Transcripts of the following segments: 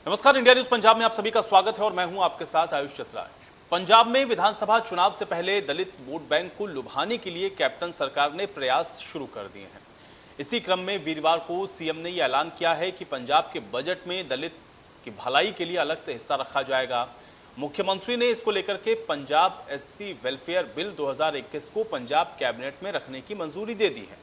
नमस्कार, India news Punjab में आप सभी का स्वागत है और मैं हूं आपके साथ आयुष चतराज। पंजाब में विधानसभा चुनाव से पहले दलित वोट बैंक को लुभाने के लिए कैप्टन सरकार ने प्रयास शुरू कर दिए हैं। इसी क्रम में वीरवार को सीएम ने यह ऐलान किया है कि पंजाब के बजट में दलित की भलाई के लिए अलग से हिस्सा रखा जाएगा। मुख्यमंत्री ने इसको लेकर के पंजाब एससी वेलफेयर बिल 2021 को पंजाब कैबिनेट में रखने की मंजूरी दे दी है।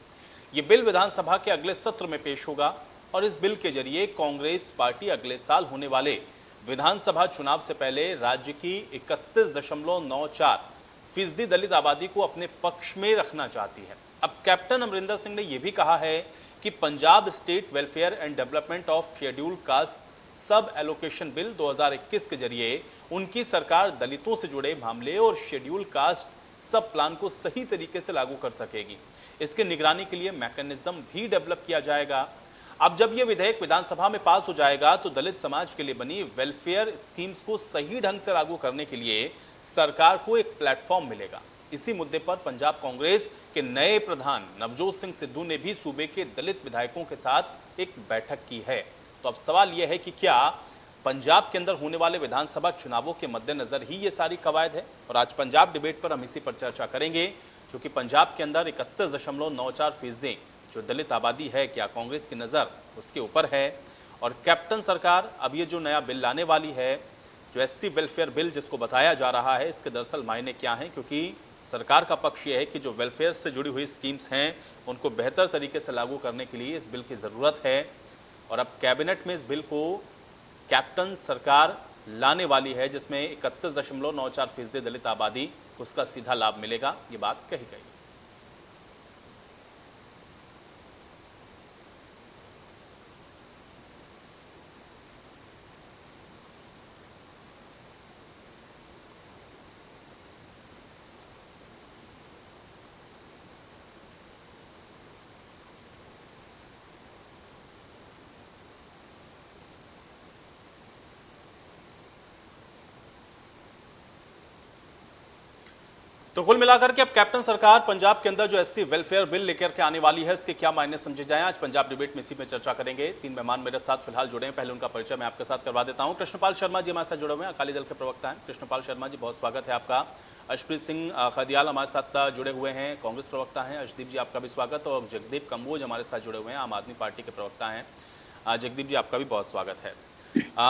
ये बिल विधानसभा के अगले सत्र में पेश होगा और इस बिल के जरिए कांग्रेस पार्टी अगले साल होने वाले विधानसभा चुनाव से पहले राज्य की 31.94% दलित आबादी को अपने पक्ष में रखना चाहती है। अब कैप्टन अमरिंदर सिंह ने यह भी कहा है कि Punjab state welfare and development of scheduled caste सब एलोकेशन बिल 2021 के जरिए उनकी सरकार दलितों से जुड़े मामले और शेड्यूल कास्ट सब प्लान को सही तरीके से लागू कर सकेगी। इसकी निगरानी के लिए मैकेनिज्म भी डेवलप किया जाएगा। अब जब यह विधेयक विधानसभा में पास हो जाएगा तो दलित समाज के लिए बनी वेलफेयर स्कीम्स को सही ढंग से लागू करने के लिए सरकार को एक प्लेटफॉर्म मिलेगा। इसी मुद्दे पर पंजाब कांग्रेस के नए प्रधान नवजोत सिंह सिद्धू ने भी सूबे के दलित विधायकों के साथ एक बैठक की है। तो अब सवाल यह है कि क्या पंजाब के अंदर होने वाले विधानसभा चुनावों के मद्देनजर ही ये सारी कवायद है। और आज पंजाब डिबेट पर हम इसी पर चर्चा करेंगे, क्योंकि पंजाब के अंदर 31.94% जो दलित आबादी है, क्या कांग्रेस की नज़र उसके ऊपर है। और कैप्टन सरकार अब ये जो नया बिल लाने वाली है, जो एससी वेलफेयर बिल जिसको बताया जा रहा है, इसके दरअसल मायने क्या हैं, क्योंकि सरकार का पक्ष ये है कि जो वेलफेयर से जुड़ी हुई स्कीम्स हैं उनको बेहतर तरीके से लागू करने के लिए इस बिल की ज़रूरत है। और अब कैबिनेट में इस बिल को कैप्टन सरकार लाने वाली है, जिसमें 31.94% दलित आबादी को उसका सीधा लाभ मिलेगा, ये बात कही गई। तो कुल मिलाकर के अब कैप्टन सरकार पंजाब के अंदर जो एससी वेलफेयर बिल लेकर के आने वाली है, इसके क्या मायने समझे जाएं, आज पंजाब डिबेट में इसी पे चर्चा करेंगे। तीन मेहमान मेरे साथ फिलहाल जुड़े हैं, पहले उनका परिचय मैं आपके साथ करवा देता हूं। कृष्णपाल शर्मा जी हमारे साथ जुड़े हुए हैं, अकाली दल के प्रवक्ता हैं। कृष्णपाल शर्मा जी, बहुत स्वागत है आपका। अशप्रीत सिंह खदियाल हमारे साथ जुड़े हुए हैं, कांग्रेस प्रवक्ता हैं। अशदीप जी, आपका भी स्वागत। और जगदीप कम्बोज हमारे साथ जुड़े हुए हैं, आम आदमी पार्टी के प्रवक्ता हैं। जगदीप जी, आपका भी बहुत स्वागत है।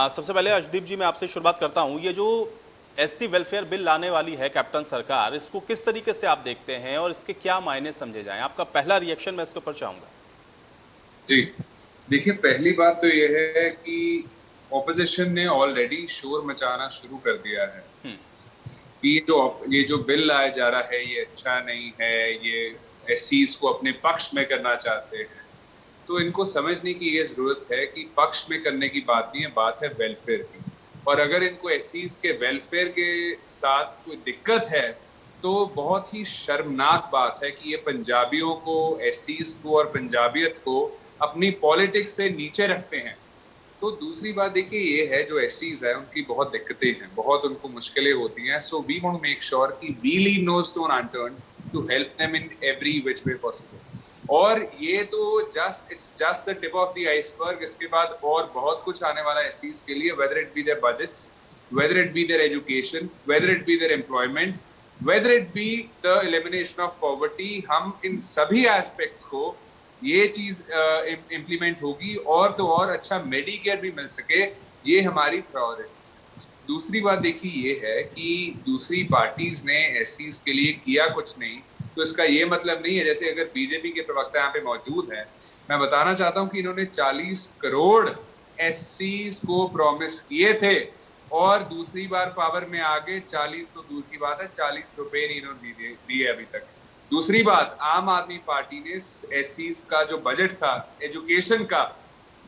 सबसे पहले अशदीप जी, मैं आपसे शुरुआत करता हूँ। ये जो एससी वेलफेयर बिल लाने वाली है कैप्टन सरकार, इसको किस तरीके से आप देखते हैं और इसके क्या मायने समझे जाएं? आपका पहला रिएक्शन मैं इसके ऊपर चाहूंगा। जी देखिए, पहली बात तो ये है कि ऑपोजिशन ने ऑलरेडी शोर मचाना शुरू कर दिया है कि ये जो बिल लाया जा रहा है ये अच्छा नहीं है, ये एससीज को अपने पक्ष में करना चाहते हैं। तो इनको समझने की ये जरूरत है कि पक्ष में करने की बात नहीं है, बात है वेलफेयर की। और अगर इनको एससीज के वेलफेयर के साथ कोई दिक्कत है तो बहुत ही शर्मनाक बात है कि ये पंजाबियों को, एससीज को और पंजाबियत को अपनी पॉलिटिक्स से नीचे रखते हैं। तो दूसरी बात देखिए, ये है जो एससीज है उनकी बहुत दिक्कतें हैं, बहुत उनको मुश्किलें होती हैं। So we want to make sure कि we leave no stone unturned to help them in every which way possible. और ये तो it's just the tip of the iceberg. इसके बाद और बहुत कुछ आने वाला है एससीज के लिए, whether it be their budgets, whether it be their education, whether it be their employment, whether it be the elimination of poverty. हम इन सभी एस्पेक्ट्स को ये चीज इम्प्लीमेंट होगी और तो और अच्छा मेडिकेयर भी मिल सके, ये हमारी प्रायोरिटी। दूसरी बात देखिए ये है कि दूसरी पार्टीज ने एससीज के लिए किया कुछ नहीं, तो इसका ये मतलब नहीं है, जैसे अगर बीजेपी के प्रवक्ता यहाँ पे मौजूद हैं, मैं बताना चाहता हूँ कि इन्होंने 40 करोड़ एससीज को प्रॉमिस किए थे और दूसरी बार पावर में आगे 40 तो दूर की बात है, 40 रुपए नहीं इन्होंने दिए अभी तक। दूसरी बात, आम आदमी पार्टी ने एससीज का जो बजट था एजुकेशन का,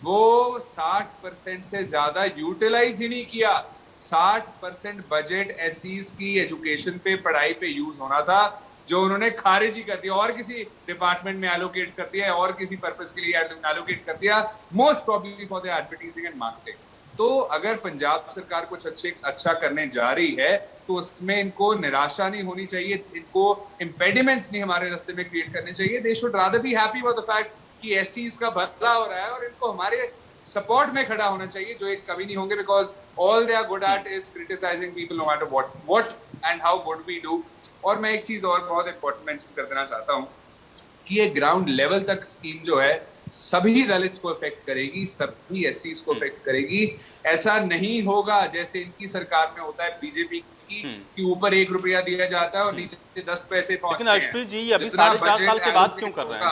वो 60% से ज्यादा यूटिलाइज ही नहीं किया। 60% बजट एससीज की एजुकेशन पे, पढ़ाई पे यूज होना था, जो उन्होंने खारिज ही कर दिया और किसी डिपार्टमेंट में एलोकेट कर दिया और किसी पर्पस के लिए एलोकेट कर दिया, most probably for the advertising and marketing. तो अगर पंजाब सरकार कुछ अच्छा करने जा रही है तो उसमें इनको निराशा नहीं होनी चाहिए, इनको इम्पेडिमेंट्स नहीं हमारे रास्ते में क्रिएट करने चाहिए। They should rather be happy with the fact कि एससीज का भला हो रहा है और इनको हमारे सपोर्ट में खड़ा होना चाहिए, जो एक कभी नहीं होंगे, because all they are good at is criticizing people no matter what and how good we do. और मैं एक चीज और बहुत इंपॉर्टेंट मेंशन कर देना चाहता हूँ कि ये ग्राउंड लेवल तक स्कीम जो है सभी दलित्स को इफेक्ट करेगी, सभी एससीज को इफेक्ट करेगी। ऐसा नहीं होगा जैसे इनकी सरकार में होता है बीजेपी की, कि ऊपर 1 रुपया दिया जाता है और नीचे 10 पैसे पहुंचते हैं। लेकिन अश्विन जी ये अभी 4.5 साल के बाद क्यों कर रहे हैं?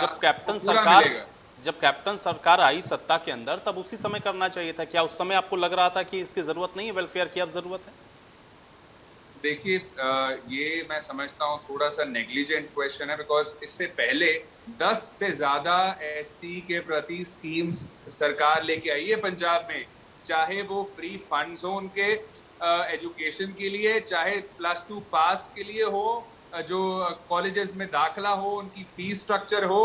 जब कैप्टन सरकार आई सत्ता के अंदर, तब उसी समय करना चाहिए था। क्या उस समय आपको लग रहा था कि इसकी जरूरत नहीं है वेलफेयर की, अब जरूरत है? देखिए, ये मैं समझता हूँ थोड़ा सा नेग्लिजेंट क्वेश्चन है, बिकॉज इससे पहले 10 से ज्यादा एससी के प्रति स्कीम्स सरकार लेके आई है पंजाब में, चाहे वो फ्री फंड्स हो उनके एजुकेशन के लिए, चाहे +2 पास के लिए हो, जो कॉलेजेस में दाखिला हो, उनकी फीस स्ट्रक्चर हो,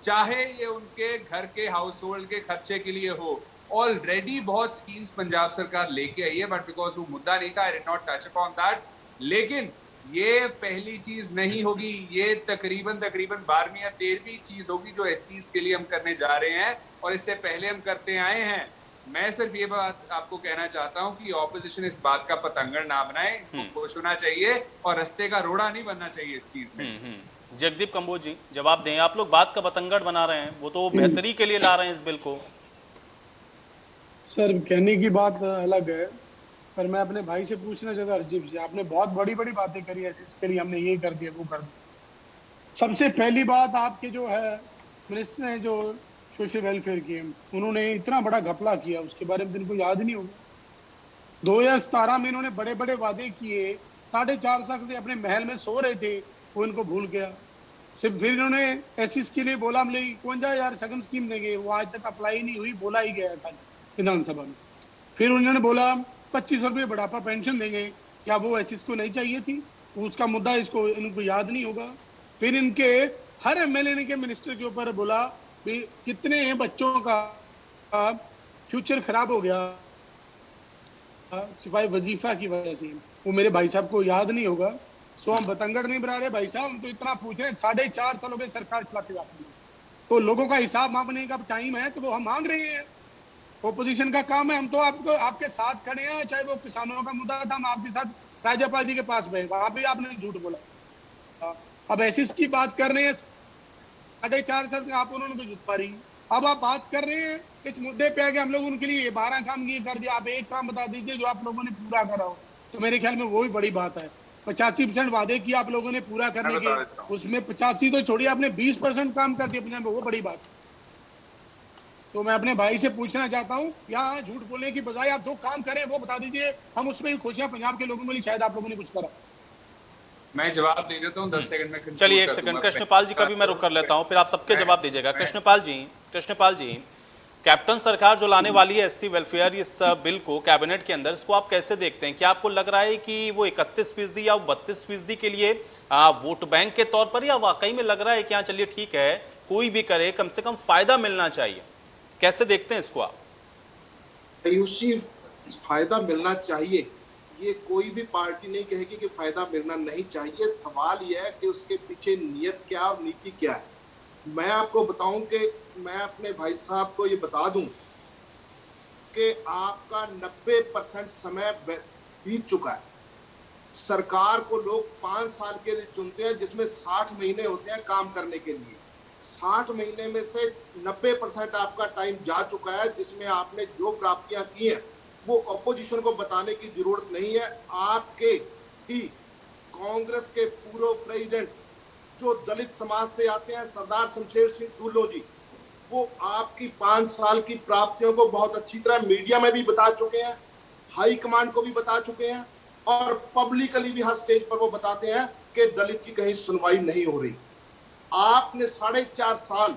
चाहे ये उनके घर के हाउस होल्ड के खर्चे के लिए हो। ऑलरेडी बहुत स्कीम्स पंजाब सरकार लेके आई है, बट बिकॉज वो मुद्दा नहीं था, I did not touch upon that. लेकिन ये पहली चीज नहीं होगी, ये तकरीबन 12वीं या 13वीं चीज होगी जो एससीज के लिए हम करने जा रहे हैं, और इससे पहले हम करते आए हैं। मैं सिर्फ ये बात आपको कहना चाहता हूं कि ऑपोजिशन इस बात का पतंगड़ ना बनाए, खुश होना चाहिए और रास्ते का रोड़ा नहीं बनना चाहिए इस चीज में। जगदीप कंबोज जी जवाब दें। आप लोग बात का पतंगड़ बना रहे हैं, वो तो बेहतरी के लिए ला रहे हैं इस बिल को। सर कहने की बात अलग है, पर मैं अपने भाई से पूछना चाहता अर्जीब जी, आपने बहुत बड़ी बड़ी बातें करी ऐसे, इसके लिए हमने ये कर दिया वो कर दिया। सबसे पहली बात, आपके जो है मिनिस्टर ने जो सोशल वेलफेयर की, उन्होंने इतना बड़ा घपला किया, उसके बारे में इनको याद नहीं होगा। 2017 में इन्होंने बड़े बड़े वादे किए, 4.5 साल से अपने महल में सो रहे थे, वो इनको भूल गया। सिर्फ फिर इन्होंने एससी के लिए बोला हम 51,000 सगन स्कीम देंगे, वो आज तक अप्लाई नहीं हुई, बोला ही गया था विधानसभा में। फिर उन्होंने बोला 2500 रुपये बढ़ापा पेंशन देंगे, क्या वो एससी को नहीं चाहिए थी? उसका मुद्दा इनको याद नहीं होगा। फिर इनके हर एमएलए के मिनिस्टर के ऊपर बोला भी कितने बच्चों का फ्यूचर खराब हो गया सिवाय वजीफा की वजह से, वो मेरे भाई साहब को याद नहीं होगा। सो हम बतंगड़ नहीं बना रहे भाई साहब, हम तो इतना पूछ रहे हैं, 4.5 साल हो गए सरकार चलाते जाती है, तो लोगों का हिसाब मांगने का टाइम है, तो वो हम मांग रहे हैं। ओपोजिशन का काम है, हम तो आपको आपके साथ खड़े हैं, चाहे वो किसानों का मुद्दा था, हम आपके साथ राज्यपाल जी के पास गए, वहां भी आपने झूठ बोला। अब एसिस की बात कर रहे हैं, 4.5 साल से आप उन्होंने तो झूठ पारी। अब आप बात कर रहे हैं इस मुद्दे पे आगे हम लोग उनके लिए 12 काम ये कर दिया, आप एक काम बता दीजिए जो आप लोगों ने पूरा करा हो, तो मेरे ख्याल में वो भी बड़ी बात है। 85% वादे किए आप लोगों ने पूरा करने के, उसमें 85 तो छोड़िए, आपने 20% काम कर दिया पंजाब में, वो बड़ी बात है। तो मैं अपने भाई से पूछना चाहता हूँ, यहाँ झूठ बोलने की बजाय आप जो काम करें वो बता दीजिए, हम उसमें भी खुश हैं पंजाब के लोगों के लिए, शायद आप लोगों ने कुछ करा। मैं जवाब दे देता हूँ 10 सेकंड में। चलिए 1 सेकंड, कृष्णपाल जी का भी मैं रुक कर लेता हूँ, फिर आप सबके जवाब दीजिएगा। कृष्णपाल जी, कैप्टन सरकार जो लाने वाली है एससी वेलफेयर इस बिल को कैबिनेट के अंदर, इसको आप कैसे देखते हैं? क्या आपको लग रहा है कि वो 31% या 32% के लिए वोट बैंक के तौर पर, या वाकई में लग रहा है कि हाँ चलिए ठीक है कोई भी करे कम से कम फायदा मिलना चाहिए? कैसे देखते हैं इसको आप? फायदा मिलना चाहिए, ये कोई भी पार्टी नहीं कहेगी कि फायदा मिलना नहीं चाहिए। सवाल यह है कि उसके पीछे नियत क्या और नीति क्या है। मैं आपको बताऊं कि मैं अपने भाई साहब को ये बता दूं कि आपका 90% समय बीत चुका है। सरकार को लोग 5 साल के लिए चुनते हैं, जिसमें 60 महीने होते हैं काम करने के लिए। 60 महीने में से 90% आपका टाइम जा चुका है, जिसमें आपने जो प्राप्तियां की हैं वो अपोजिशन को बताने की जरूरत नहीं है। आपके ही कांग्रेस के पूर्व प्रेसिडेंट जो दलित समाज से आते हैं, सरदार शमशेर सिंह ढुल्लो जी, वो आपकी 5 साल की प्राप्तियों को बहुत अच्छी तरह मीडिया में भी बता चुके हैं, हाई कमांड को भी बता चुके हैं, और पब्लिकली भी हर स्टेज पर वो बताते हैं कि दलित की कहीं सुनवाई नहीं हो रही। आपने 4.5 साल,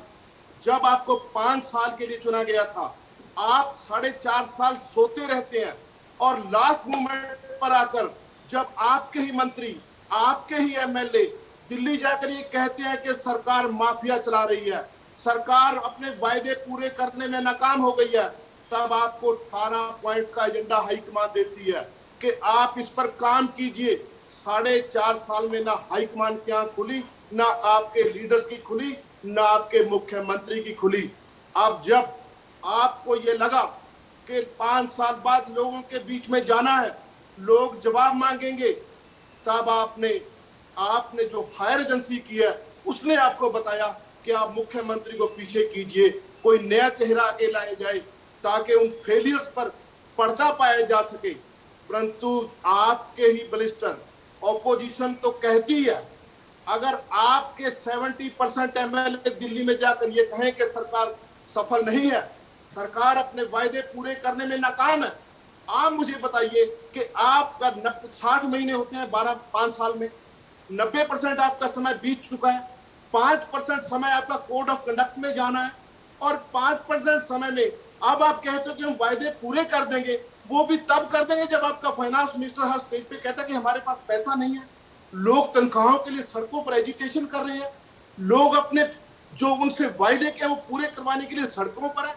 जब आपको 5 साल के लिए चुना गया था, आप 4.5 साल सोते रहते हैं, और लास्ट मोमेंट पर आकर जब आपके ही मंत्री, आपके ही एमएलए दिल्ली जाकर ये कहते हैं कि सरकार माफिया चला रही है, सरकार अपने वायदे पूरे करने में नाकाम हो गई है, तब आपको 18 पॉइंट्स का एजेंडा हाईकमान देती है कि आप इस पर काम कीजिए। 4.5 साल में ना हाईकमान की आंख खुली, ना आपके लीडर्स की खुली, ना आपके मुख्यमंत्री की खुली। अब जब आपको ये लगा कि 5 साल बाद लोगों के बीच में जाना है, लोग जवाब मांगेंगे, तब आपने जो हायर एजेंसी की है उसने आपको बताया कि आप मुख्यमंत्री को पीछे कीजिए, कोई नया चेहरा आगे लाया जाए ताकि उन फेलियर्स पर पर्दा पाया जा सके। परंतु आपके ही बलिस्टर ऑपोजिशन तो कहती है, अगर आपके 70% एमएलए दिल्ली में जाकर ये कहें कि सरकार सफल नहीं है, सरकार अपने वायदे पूरे करने में नाकाम है, आप मुझे बताइए कि आपका 60 महीने होते हैं 5 साल में, 90% आपका समय बीत चुका है, 5% समय आपका कोड ऑफ कंडक्ट में जाना है, और 5% समय में अब आप कहते हो कि हम वायदे पूरे कर देंगे, वो भी तब कर देंगे जब आपका फाइनेंस मिनिस्टर हर स्टेज पे कहता है कि हमारे पास पैसा नहीं है। लोग तनख्वाहों के लिए सड़कों पर एजुकेशन कर रहे हैं, लोग अपने जो उनसे वायदे के वो पूरे करवाने के लिए सड़कों पर है।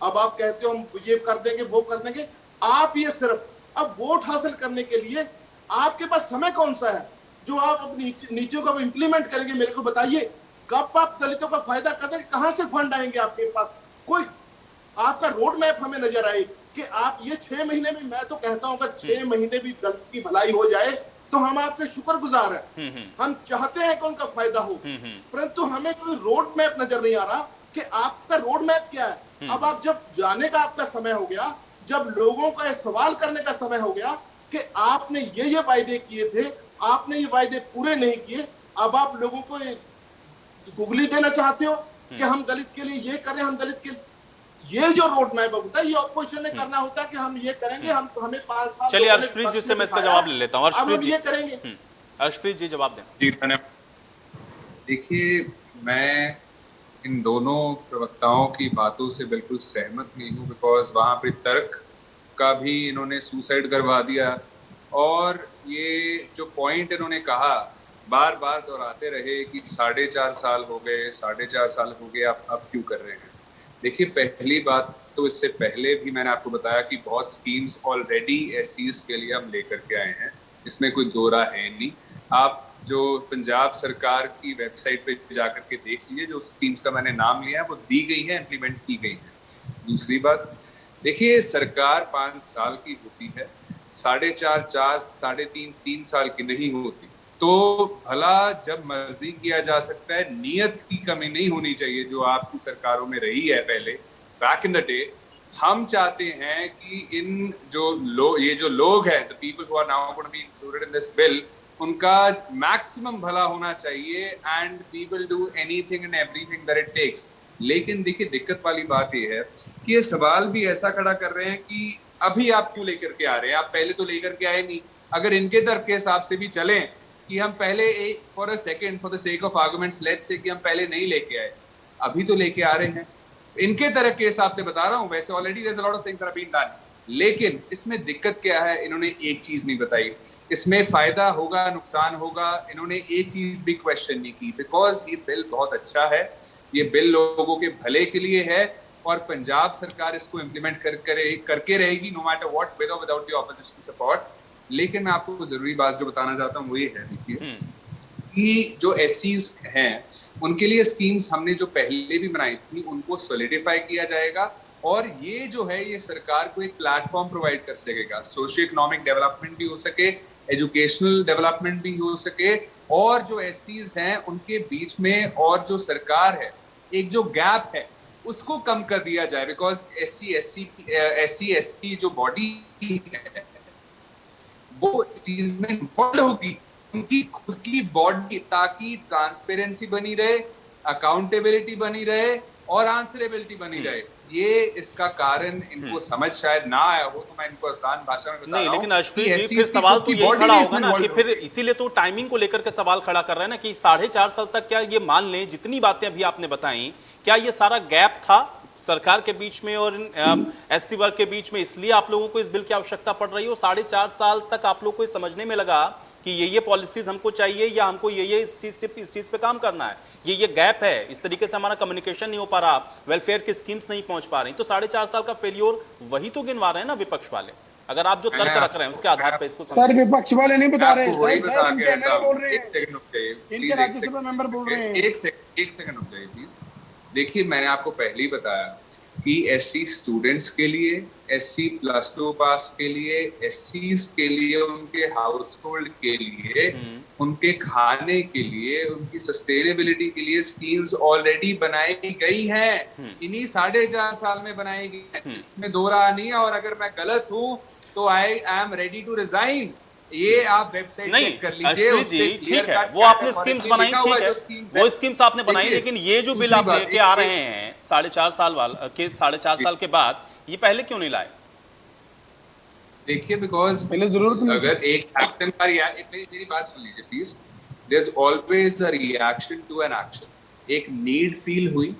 अब आप कहते हो हम ये कर देंगे वो कर देंगे। आप ये सिर्फ अब वोट हासिल करने के लिए आपके पास समय कौन सा है जो आप अपनी नीतियों को इंप्लीमेंट करेंगे? मेरे को बताइए, कब आप दलितों का फायदा कर देंगे? कहां से फंड आएंगे आपके पास? कोई आपका रोड मैप हमें नजर आए कि आप ये 6 महीने में, मैं तो कहता हूं अगर 6 महीने भी दलित की भलाई हो जाए तो हम आपके शुक्रगुजार हैं। हम चाहते हैं कि उनका फायदा हो, परंतु हमें कोई रोड मैप नजर नहीं आ रहा कि आपका रोड मैप क्या है। अब आप जब जाने का आपका समय हो गया, जब लोगों का सवाल करने का समय हो गया कि आपने ये वायदे किए थे, आपने ये वायदे पूरे नहीं किए, अब आप लोगों को गुगली देना चाहते हो कि हम दलित के लिए ये करें, हम दलित के लिए, ये जो रोड मैप होता है ये ऑपोजिशन ने करना होता है कि हम ये करेंगे, हम हमें 5 साल। चलिए अर्शप्रीत जी से मैं इसका जवाब ले लेता हूँ। अर्शप्रीत जी ये करेंगे। अर्शप्रीत जी जवाब दें। जी देखिए, मैं इन दोनों प्रवक्ताओं की बातों से बिल्कुल सहमत नहीं हूँ, बिकॉज वहाँ पे तर्क का भी इन्होंने सुसाइड करवा दिया, और ये जो पॉइंट इन्होंने कहा बार बार दोहराते रहे कि 4.5 साल हो गए, 4.5 साल हो गए, आप अब क्यों कर रहे हैं? देखिए, पहली बात तो इससे पहले भी मैंने आपको बताया कि बहुत स्कीम्स ऑलरेडी एससीज के लिए हम लेकर के आए हैं, इसमें कोई दो राह है नहीं। आप जो पंजाब सरकार की वेबसाइट पे जाकर के देख लीजिए, जो स्कीम्स का मैंने नाम लिया है वो दी गई है, इम्प्लीमेंट की गई है। दूसरी बात, देखिए, सरकार 5 साल की होती है, 4.5, 3.5, 3 साल की नहीं होती। तो भला जब मर्जी किया जा सकता है, नियत की कमी नहीं होनी चाहिए जो आपकी सरकारों में रही है पहले बैक इन द डे। हम चाहते हैं कि इन ये जो लोग हैं, the people who are now going to be included in this bill, उनका मैक्सिमम भला होना चाहिए, and we will do anything and everything that it takes. लेकिन देखिए, दिक्कत वाली बात ये है कि ये सवाल भी ऐसा खड़ा कर रहे हैं कि अभी आप क्यों लेकर के आ रहे हैं, आप पहले तो लेकर के आए नहीं। अगर इनके तर्क के हिसाब से भी चलें कि हम पहले for the sake of arguments let's say कि हम पहले नहीं लेके आए, अभी तो लेके आ रहे हैं। इनके तरफ के हिसाब से बता रहा हूं, वैसे already there is a lot of things that have been done, लेकिन इसमें दिक्कत क्या है, इन्होंने एक चीज नहीं बताई, इसमें फायदा होगा नुकसान होगा, इन्होंने एक चीज भी क्वेश्चन नहीं की। बिकॉज ये बिल बहुत अच्छा है, ये बिल लोगों के भले के लिए है, और पंजाब सरकार इसको इम्प्लीमेंट करके रहेगी, नो मैटर व्हाट, विद और विदाउट द ऑपोजिशन सपोर्ट। लेकिन मैं आपको जरूरी बात जो बताना चाहता हूँ वो ये है, देखिए, कि जो एससीज हैं उनके लिए स्कीम्स हमने जो पहले भी बनाई थी उनको सॉलिडिफाई किया जाएगा, और ये जो है ये सरकार को एक प्लेटफॉर्म प्रोवाइड कर सकेगा, सोशियो इकोनॉमिक डेवलपमेंट भी हो सके, एजुकेशनल डेवलपमेंट भी हो सके, और जो एससीज हैं उनके बीच में और जो सरकार है एक जो गैप है उसको कम कर दिया जाए। बिकॉज एससी एसटी जो बॉडी है वो इस चीज में इन्वॉल्व होगी, उनकी खुद की बॉडी, ताकि ट्रांसपेरेंसी बनी रहे, अकाउंटेबिलिटी बनी रहे और आंसरेबिलिटी बनी रहे। ये इसका कारण इनको समझ शायद ना आया हो, तो मैं इनको आसान भाषा में बता रहा हूं। लेकिन अर्शप्रीत जी, फिर सवाल तो यही खड़ा होगा ना कि फिर इसीलिए तो टाइमिंग को लेकर के सवाल खड़ा कर रहे हैं ना कि 4.5 साल तक, क्या ये मान लें जितनी बातें अभी आपने बताई, क्या ये सारा गैप था सरकार के बीच में और एससी वर्ग के बीच में, इसलिए आप लोगों को इस बिल की आवश्यकता पड़ रही हो? 4.5 साल तक आप लोग को समझने में लगा कि ये पॉलिसीज हमको चाहिए, या हमको ये इस चीज पे काम करना है, ये गैप है, इस तरीके से हमारा कम्युनिकेशन नहीं हो पा रहा, वेलफेयर की स्कीम्स नहीं पहुंच पा रही, तो 4.5 साल का फेलियर वही तो गिनवा रहे हैं ना विपक्ष वाले। अगर आप जो तर्क रख रहे हैं उसके आधार पर इसको सर विपक्ष वाले नहीं बता रहे, वही बता के बोल रहे हैं, एक सेकंड रुक जाइए, इनके राज्यसभा मेंबर बोल रहे हैं। एक सेकंड रुक जाइए प्लीज। देखिए, मैंने आपको पहले ही बताया कि एससी स्टूडेंट्स के लिए, एससी +2 पास के लिए, एससीज के लिए, उनके हाउस होल्ड के लिए, उनके खाने के लिए, उनकी सस्टेनेबिलिटी के लिए स्कीम्स ऑलरेडी बनाई गई हैं। इन्हीं 4.5 साल में बनाई गई है, इसमें दो राह नहीं है। और अगर मैं गलत हूं तो I am ready to resign. ये आप वेबसाइट चेक कर लीजिए। अश्विनी जी ठीक है, वो आपने स्कीम्स बनाई, ठीक है, वो स्कीम्स आपने बनाई, लेकिन ये जो बिल आप लेके आ रहे हैं 4.5 साल के बाद, ये पहले क्यों नहीं लाए? देखिए, बिकॉज अगर एक एक्शन पर, मेरी बात सुन लीजिए please, there is always a reaction to an action. एक नीड फील हुई,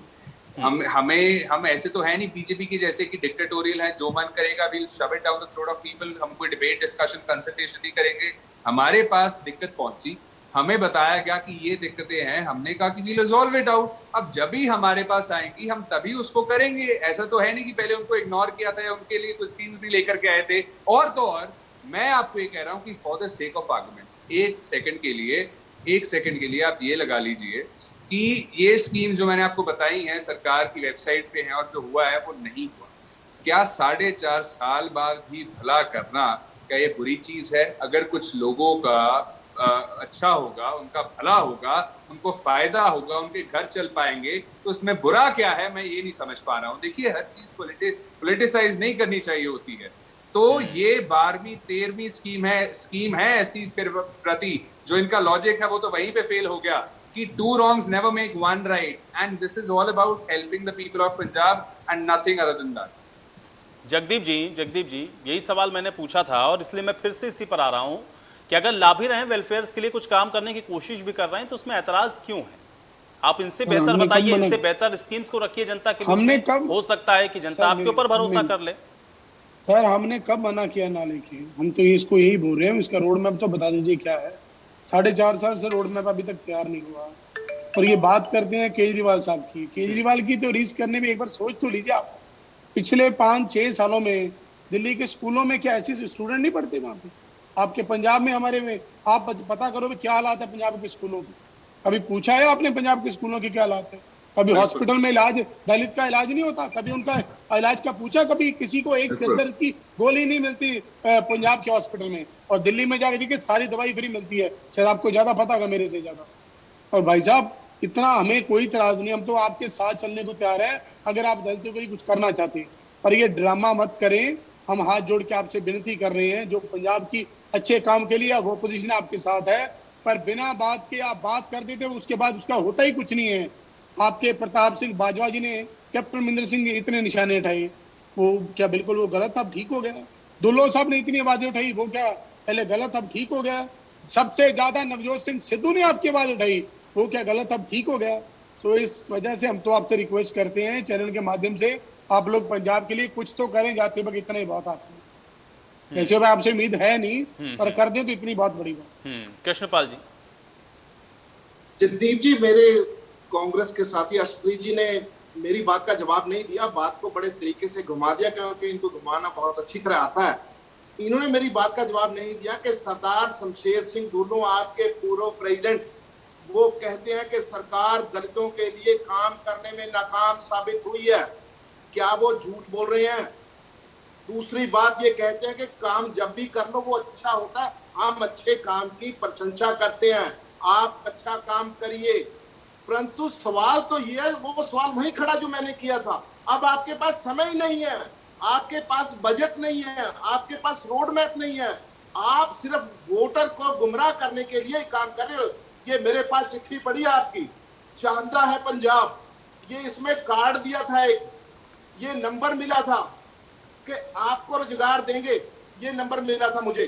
हम ऐसे तो है नहीं बीजेपी की जैसे कि डिक्टेटोरियल है, जो मन करेगा विल शव it down the throat of people. हम कोई डिबेट, डिस्कशन, कंसल्टेशन नहीं करेंगे। हमारे पास दिक्कत पहुंची, हमें बताया गया कि ये दिक्कतें हैं, हमने कहा कि वील रिजॉल्व इट आउट। अब जब भी हमारे पास आएंगी हम तभी उसको करेंगे। ऐसा तो है नहीं कि पहले उनको इग्नोर किया था या उनके लिए कोई स्कीम्स नहीं लेकर के आए थे। और तो और मैं आपको ये कह रहा हूँ कि for the sake of arguments, एक सेकंड के लिए आप ये लगा लीजिए कि ये स्कीम जो मैंने आपको बताई है सरकार की वेबसाइट पे है और जो हुआ है वो नहीं हुआ। क्या 4.5 साल बाद भी भला करना, क्या ये बुरी चीज है? अगर कुछ लोगों का अच्छा होगा, उनका भला होगा, उनको फायदा होगा, उनके घर चल पाएंगे, तो उसमें बुरा क्या है? मैं ये नहीं समझ पा रहा हूँ। देखिए, हर चीज पोलिटिसाइज नहीं करनी चाहिए होती है। तो ये 12वीं 13वीं स्कीम है एससी के प्रति। जो इनका लॉजिक है वो तो वहीं पे फेल हो गया कि 2 wrongs never make 1 right, and this is all about helping the people of Punjab and nothing other than that. Jagdeep जी यही सवाल मैंने पूछा था और इसलिए मैं फिर से इसी पर आ रहा हूं कि अगर लाभी रहे वेलफेयर के लिए कुछ काम करने की कोशिश भी कर रहे हैं तो उसमें ऐतराज क्यों है? आप इनसे बेहतर बताइए, इनसे बेहतर स्कीम्स को रखिए जनता के बीच में। हो सकता है कि जनता आपके ऊपर भरोसा कर ले। सर, हमने कब मना किया ना लेके? हम तो इसको यही बोल रहे हैं, इसका रोड मैप तो बता दीजिए क्या है। 4.5 साल से रोड मैप अभी तक तैयार नहीं हुआ। और ये बात करते हैं केजरीवाल साहब की। केजरीवाल की तो रीस करने में एक बार सोच तो लीजिए आप। पिछले 5-6 सालों में दिल्ली के स्कूलों में क्या ऐसे स्टूडेंट नहीं पढ़ते वहाँ पे? आपके पंजाब में, हमारे में, आप पता करो क्या हालात है पंजाब के स्कूलों की। कभी पूछा है आपने पंजाब के स्कूलों के क्या हालात है? कभी हॉस्पिटल में इलाज, दलित का इलाज नहीं होता? कभी उनका इलाज का पूछा? कभी किसी को एक सिरदर्द की गोली नहीं मिलती पंजाब के हॉस्पिटल में, और दिल्ली में जाकर देखिए सारी दवाई फ्री मिलती है। शायद आपको ज्यादा पता होगा मेरे से ज्यादा। और भाई साहब, इतना हमें कोई इतराज नहीं, हम तो आपके साथ चलने को तैयार है अगर आप दलितों के लिए कुछ करना चाहते हैं। पर ये ड्रामा मत करें। हम हाथ जोड़ के आपसे विनती कर रहे हैं, जो पंजाब की अच्छे काम के लिए अब अपोजिशन आपके साथ है, पर बिना बात के आप बात कर देते उसके बाद उसका होता ही कुछ नहीं है। आपके प्रताप सिंह बाजवा जी ने कैप्टन अमरिंदर सिंह के इतने निशाने उठाए, वो क्या बिल्कुल वो गलत था? अब ठीक हो गया। दुल्लो साहब ने इतनी आवाजें उठाई, वो क्या पहले गलत, अब ठीक हो गया। सबसे ज्यादा नवजोत सिंह सिद्धू ने आपकी आवाज उठाई, वो क्या गलत, अब ठीक हो गया। तो इस वजह से हम तो आपसे रिक्वेस्ट करते हैं चैनल के माध्यम से, आप लोग पंजाब के लिए कुछ तो करें। जाते वक्त इतना ही बहुत आपको, ऐसे में आपसे उम्मीद है नहीं, पर कर दें तो इतनी बहुत बड़ी बात। कृष्णपाल जी। जगदीप जी, मेरे कांग्रेस के साथी अश्विनी जी ने मेरी बात का जवाब नहीं दिया, बात को बड़े तरीके से घुमा दिया, क्योंकि इनको घुमाना बहुत अच्छी तरह आता है। इन्होंने मेरी बात का जवाब नहीं दिया कि सरदार शमशेर सिंह ढुल्लो, आपके पूर्व प्रेसिडेंट, वो कहते हैं कि सरकार दलितों के लिए काम करने में नाकाम साबित हुई है। क्या वो झूठ बोल रहे हैं? दूसरी बात, ये कहते हैं कि काम जब भी कर लो वो अच्छा होता है। हम अच्छे काम की प्रशंसा करते हैं, आप अच्छा काम करिए, परंतु सवाल तो ये है, वो सवाल वही खड़ा जो मैंने किया था। अब आपके पास समय नहीं है, आपके पास बजट नहीं है, आपके पास रोड मैप नहीं है, आप सिर्फ वोटर को गुमराह करने के लिए काम कर रहे हो। ये मेरे पास चिट्ठी पड़ी है आपकी, चांदा है पंजाब, ये इसमें कार्ड दिया था एक, ये नंबर मिला था कि आपको रोजगार देंगे, ये नंबर मिला था मुझे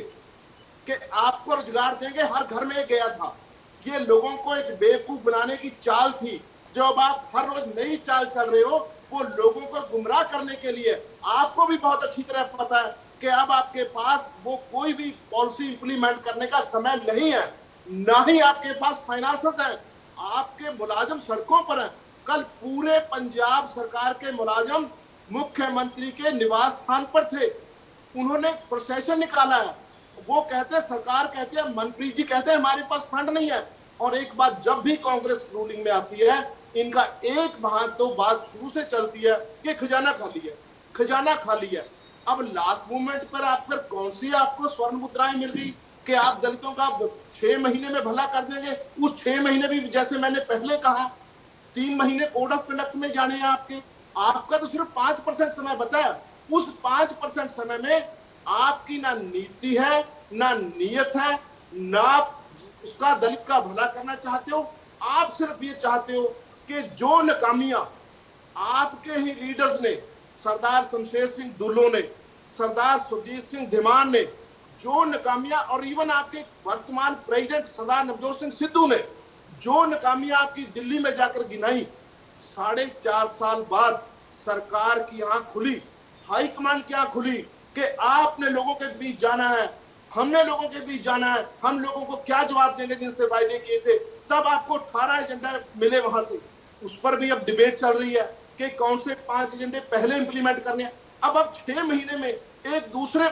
कि आपको रोजगार देंगे, हर घर में गया था। ये लोगों को एक बेवकूफ बनाने की चाल थी। जो अब आप हर रोज नई चाल चल रहे हो, वो लोगों को गुमराह करने के लिए। आपको भी बहुत अच्छी तरह पता है कि अब आपके पास वो कोई भी पॉलिसी इंप्लीमेंट करने का समय नहीं है, ना ही आपके पास फाइनेंसेस हैं। आपके मुलाजिम सड़कों पर हैं। कल पूरे पंजाब सरकार के मुलाजिम मुख्यमंत्री के निवास स्थान पर थे, उन्होंने प्रोसेशन निकाला है। वो कहते हैं, सरकार कहते हैं, मनप्रीत जी कहते हैं हमारे पास फंड नहीं है। और एक बात, जब भी कांग्रेस रूलिंग में आती है इनका एक बात तो बात शुरू से चलती है कि खजाना खाली है, खजाना खाली है। अब लास्ट मोमेंट पर आप फिर कौन सी आपको स्वर्ण मुद्राएं मिल गई कि आप दलितों का 6 महीने में भला कर देंगे। उस 6 महीने भी जैसे मैंने पहले कहा 3 महीने कोड ऑफ कंडक्ट में जाने हैं आपका तो सिर्फ 5% समय बताया। उस 5% समय में आपकी ना नीति है, ना नीयत है, ना उसका दलित का भला करना चाहते हो। आप सिर्फ ये चाहते हो कि जो नाकामियां आपके ही लीडर्स ने, सरदार शमशेर सिंह दुल्लो ने, सरदार सुरजीत सिंह धीमान ने, जो नाकामियां, और इवन आपके वर्तमान प्रेसिडेंट सरदार नवजोत सिंह सिद्धू ने जो नाकामियां आपकी दिल्ली में जाकर गिनाई, 4.5 साल बाद सरकार की आंख खुली, हाईकमान की आंख खुली कि आपने लोगों के बीच जाना है, हमने लोगों के बीच जाना है, हम लोगों को क्या जवाब देंगे जिनसे वायदे किए थे। तब आपको 18 एजेंडा मिले वहां से, उस पर भी अब डिबेट चल रही है कि कौन से 5 एजेंडे पहले इंप्लीमेंट करने हैं। अब आप 6 महीने में एक दूसरे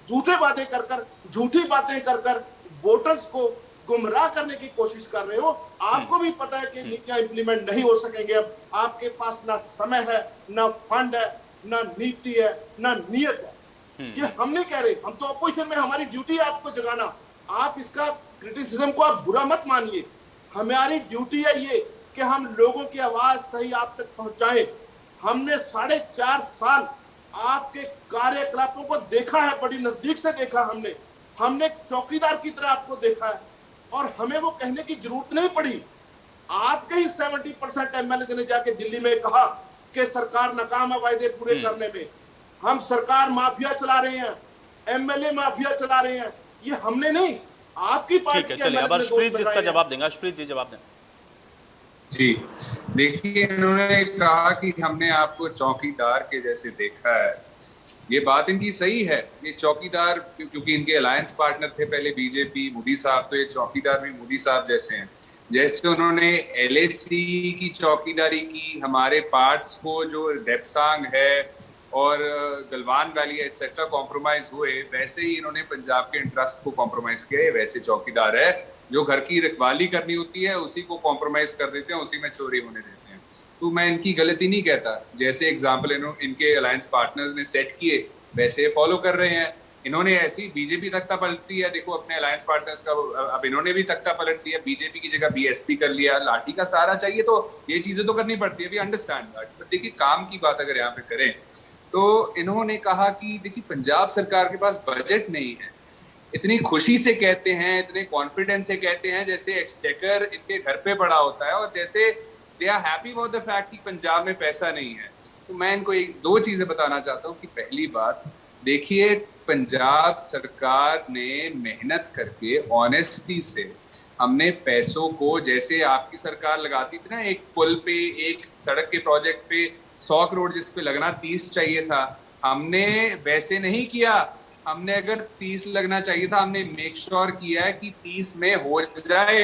झूठे वादे कर कर, झूठी बातें कर कर वोटर्स को गुमराह करने की कोशिश कर रहे हो। आपको भी पता है कि नीतियां इंप्लीमेंट नहीं हो सकेंगे। अब आपके पास ना समय है, ना फंड है, ना नीति है, ना नियत है। ये हम नहीं कह रहे, हम तो अपोजिशन में, हमारी ड्यूटी है आपको जगाना। आप इसका क्रिटिसिज्म को आप बुरा मत मानिए, हमारी ड्यूटी है ये कि हम लोगों की आवाज सही आप तक पहुंचाएं। हमने 4.5 साल आपके कार्यकलापों को देखा है, बड़ी नजदीक से देखा हमने चौकीदार की तरह आपको देखा है, और हमें वो कहने की जरूरत नहीं पड़ी। आपके ही 70% एमएलए ने जाके दिल्ली में कहा कि सरकार नाकाम है वायदे पूरे करने में, हम सरकार माफिया चला रहे हैं, एमएलए माफिया चला रहे हैं। ये हमने नहीं, आपकी पार्टी। ठीक है, चलिए अब अर्शप्रीत जी इसका जवाब देंगे। अर्शप्रीत जी जवाब दें। जी देखिए, इन्होंने कहा कि हमने आपको चौकीदार के जैसे देखा है। ये बात इनकी सही है। ये चौकीदार, क्योंकि इनके अलायंस पार्टनर थे पहले बीजेपी, मोदी साहब, तो ये चौकीदार भी मोदी साहब जैसे हैं। जैसे उन्होंने एलएसी की चौकीदारी की, हमारे पार्ट्स को जो डेप्सांग है और गलवान वैली एटसेट्रा कॉम्प्रोमाइज हुए, वैसे ही इन्होंने पंजाब के इंटरेस्ट को कॉम्प्रोमाइज किया। वैसे चौकीदार है जो घर की रखवाली करनी होती है उसी को कॉम्प्रोमाइज कर देते हैं, उसी में चोरी होने देते हैं। तो मैं इनकी गलती नहीं कहता। जैसे एग्जाम्पल इनके अलायंस पार्टनर्स ने सेट किए वैसे फॉलो कर रहे हैं। इन्होंने ऐसी बीजेपी तख्ता पलटती है, देखो अपने अलायंस पार्टनर्स का, अब इन्होंने भी तख्ता पलट दिया, बीजेपी की जगह बीएसपी कर लिया। लाठी का सहारा चाहिए तो ये चीजें तो करनी पड़ती है, वी अंडरस्टैंड दैट। बट देखिए काम की बात अगर यहाँ पे करें तो इन्होंने कहा कि देखिए पंजाब सरकार के पास बजट नहीं है। इतनी खुशी से कहते हैं, इतने कॉन्फिडेंस से कहते हैं जैसे एक्सचेकर इनके घर पे पड़ा होता है, और जैसे they are happy about the fact कि पंजाब में पैसा नहीं है। तो मैं इनको दो चीजें बताना चाहता हूँ कि पहली बात देखिए, पंजाब सरकार ने मेहनत करके ऑनेस्टी से हमने पैसों को, जैसे आपकी सरकार लगाती थी ना एक पुल पे, एक सड़क के प्रोजेक्ट पे 100 करोड़ जिस पे लगना 30 चाहिए था, हमने वैसे नहीं किया। हमने अगर 30 लगना चाहिए था, हमने मेक श्योर किया है कि 30 में हो जाए,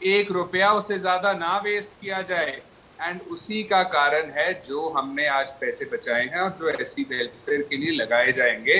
1 रुपया उससे ज्यादा ना वेस्ट किया जाए। एंड उसी का कारण है जो हमने आज पैसे बचाए हैं और जो एससी वेलफेयर के लिए लगाए जाएंगे।